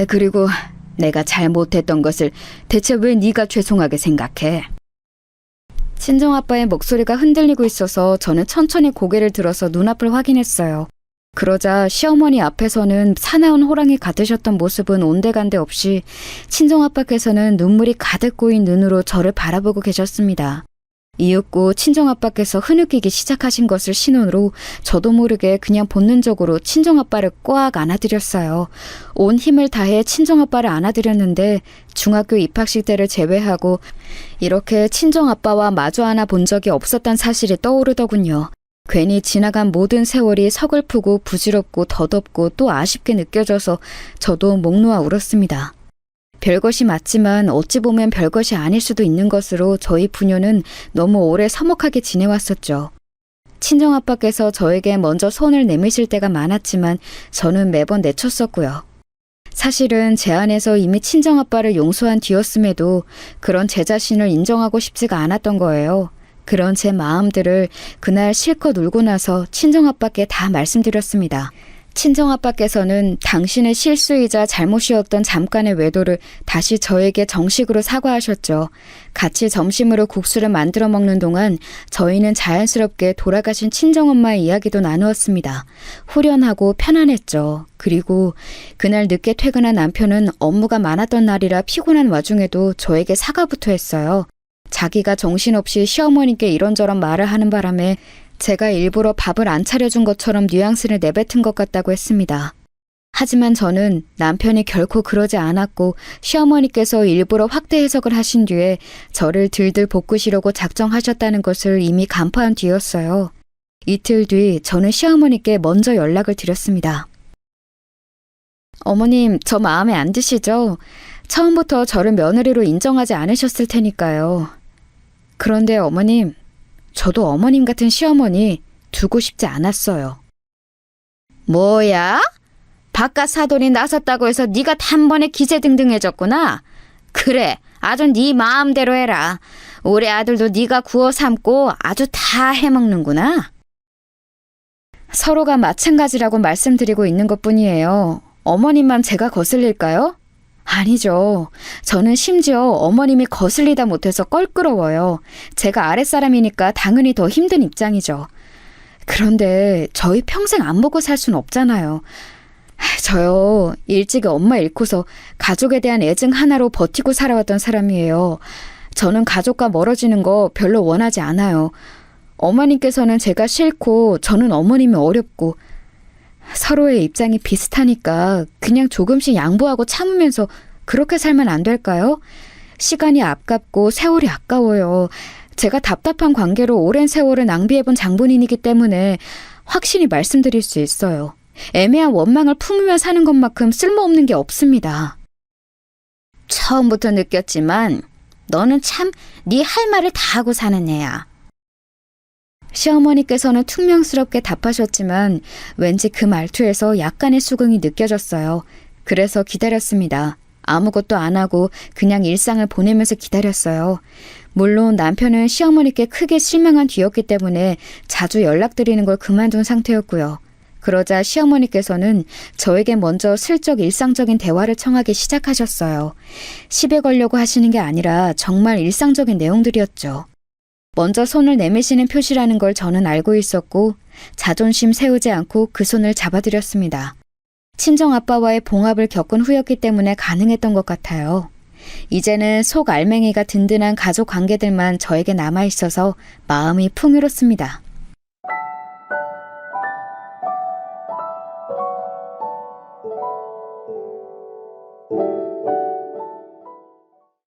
그리고 내가 잘못했던 것을 대체 왜 네가 죄송하게 생각해? 친정아빠의 목소리가 흔들리고 있어서 저는 천천히 고개를 들어서 눈앞을 확인했어요. 그러자 시어머니 앞에서는 사나운 호랑이 같으셨던 모습은 온데간데 없이 친정아빠께서는 눈물이 가득 고인 눈으로 저를 바라보고 계셨습니다. 이윽고 친정아빠께서 흐느끼기 시작하신 것을 신호로 저도 모르게 그냥 본능적으로 친정아빠를 꽉 안아드렸어요. 온 힘을 다해 친정아빠를 안아드렸는데 중학교 입학식 때를 제외하고 이렇게 친정아빠와 마주 안아 본 적이 없었단 사실이 떠오르더군요. 괜히 지나간 모든 세월이 서글프고 부질없고 더덥고 또 아쉽게 느껴져서 저도 목 놓아 울었습니다. 별것이 맞지만 어찌 보면 별것이 아닐 수도 있는 것으로 저희 부녀는 너무 오래 서먹하게 지내왔었죠. 친정아빠께서 저에게 먼저 손을 내미실 때가 많았지만 저는 매번 내쳤었고요. 사실은 제 안에서 이미 친정아빠를 용서한 뒤였음에도 그런 제 자신을 인정하고 싶지가 않았던 거예요. 그런 제 마음들을 그날 실컷 울고 나서 친정아빠께 다 말씀드렸습니다. 친정아빠께서는 당신의 실수이자 잘못이었던 잠깐의 외도를 다시 저에게 정식으로 사과하셨죠. 같이 점심으로 국수를 만들어 먹는 동안 저희는 자연스럽게 돌아가신 친정엄마의 이야기도 나누었습니다. 후련하고 편안했죠. 그리고 그날 늦게 퇴근한 남편은 업무가 많았던 날이라 피곤한 와중에도 저에게 사과부터 했어요. 자기가 정신없이 시어머니께 이런저런 말을 하는 바람에 제가 일부러 밥을 안 차려준 것처럼 뉘앙스를 내뱉은 것 같다고 했습니다. 하지만 저는 남편이 결코 그러지 않았고 시어머니께서 일부러 확대 해석을 하신 뒤에 저를 들들 볶으시려고 작정하셨다는 것을 이미 간파한 뒤였어요. 이틀 뒤 저는 시어머니께 먼저 연락을 드렸습니다. 어머님, 저 마음에 안 드시죠? 처음부터 저를 며느리로 인정하지 않으셨을 테니까요. 그런데 어머님, 저도 어머님 같은 시어머니 두고 싶지 않았어요. 뭐야? 바깥 사돈이 나섰다고 해서 네가 단번에 기세등등해졌구나. 그래, 아주 네 마음대로 해라. 우리 아들도 네가 구워 삶고 아주 다 해먹는구나. 서로가 마찬가지라고 말씀드리고 있는 것뿐이에요. 어머님만 제가 거슬릴까요? 아니죠. 저는 심지어 어머님이 거슬리다 못해서 껄끄러워요. 제가 아랫사람이니까 당연히 더 힘든 입장이죠. 그런데 저희 평생 안 보고 살 순 없잖아요. 저요, 일찍이 엄마 잃고서 가족에 대한 애증 하나로 버티고 살아왔던 사람이에요. 저는 가족과 멀어지는 거 별로 원하지 않아요. 어머님께서는 제가 싫고 저는 어머님이 어렵고 서로의 입장이 비슷하니까 그냥 조금씩 양보하고 참으면서 그렇게 살면 안 될까요? 시간이 아깝고 세월이 아까워요. 제가 답답한 관계로 오랜 세월을 낭비해본 장본인이기 때문에 확실히 말씀드릴 수 있어요. 애매한 원망을 품으며 사는 것만큼 쓸모없는 게 없습니다. 처음부터 느꼈지만 너는 참 네 할 말을 다 하고 사는 애야. 시어머니께서는 퉁명스럽게 답하셨지만 왠지 그 말투에서 약간의 수긍이 느껴졌어요. 그래서 기다렸습니다. 아무것도 안 하고 그냥 일상을 보내면서 기다렸어요. 물론 남편은 시어머니께 크게 실망한 뒤였기 때문에 자주 연락드리는 걸 그만둔 상태였고요. 그러자 시어머니께서는 저에게 먼저 슬쩍 일상적인 대화를 청하기 시작하셨어요. 시비 걸려고 하시는 게 아니라 정말 일상적인 내용들이었죠. 먼저 손을 내미시는 표시라는 걸 저는 알고 있었고 자존심 세우지 않고 그 손을 잡아드렸습니다. 친정아빠와의 봉합을 겪은 후였기 때문에 가능했던 것 같아요. 이제는 속 알맹이가 든든한 가족 관계들만 저에게 남아있어서 마음이 풍요롭습니다.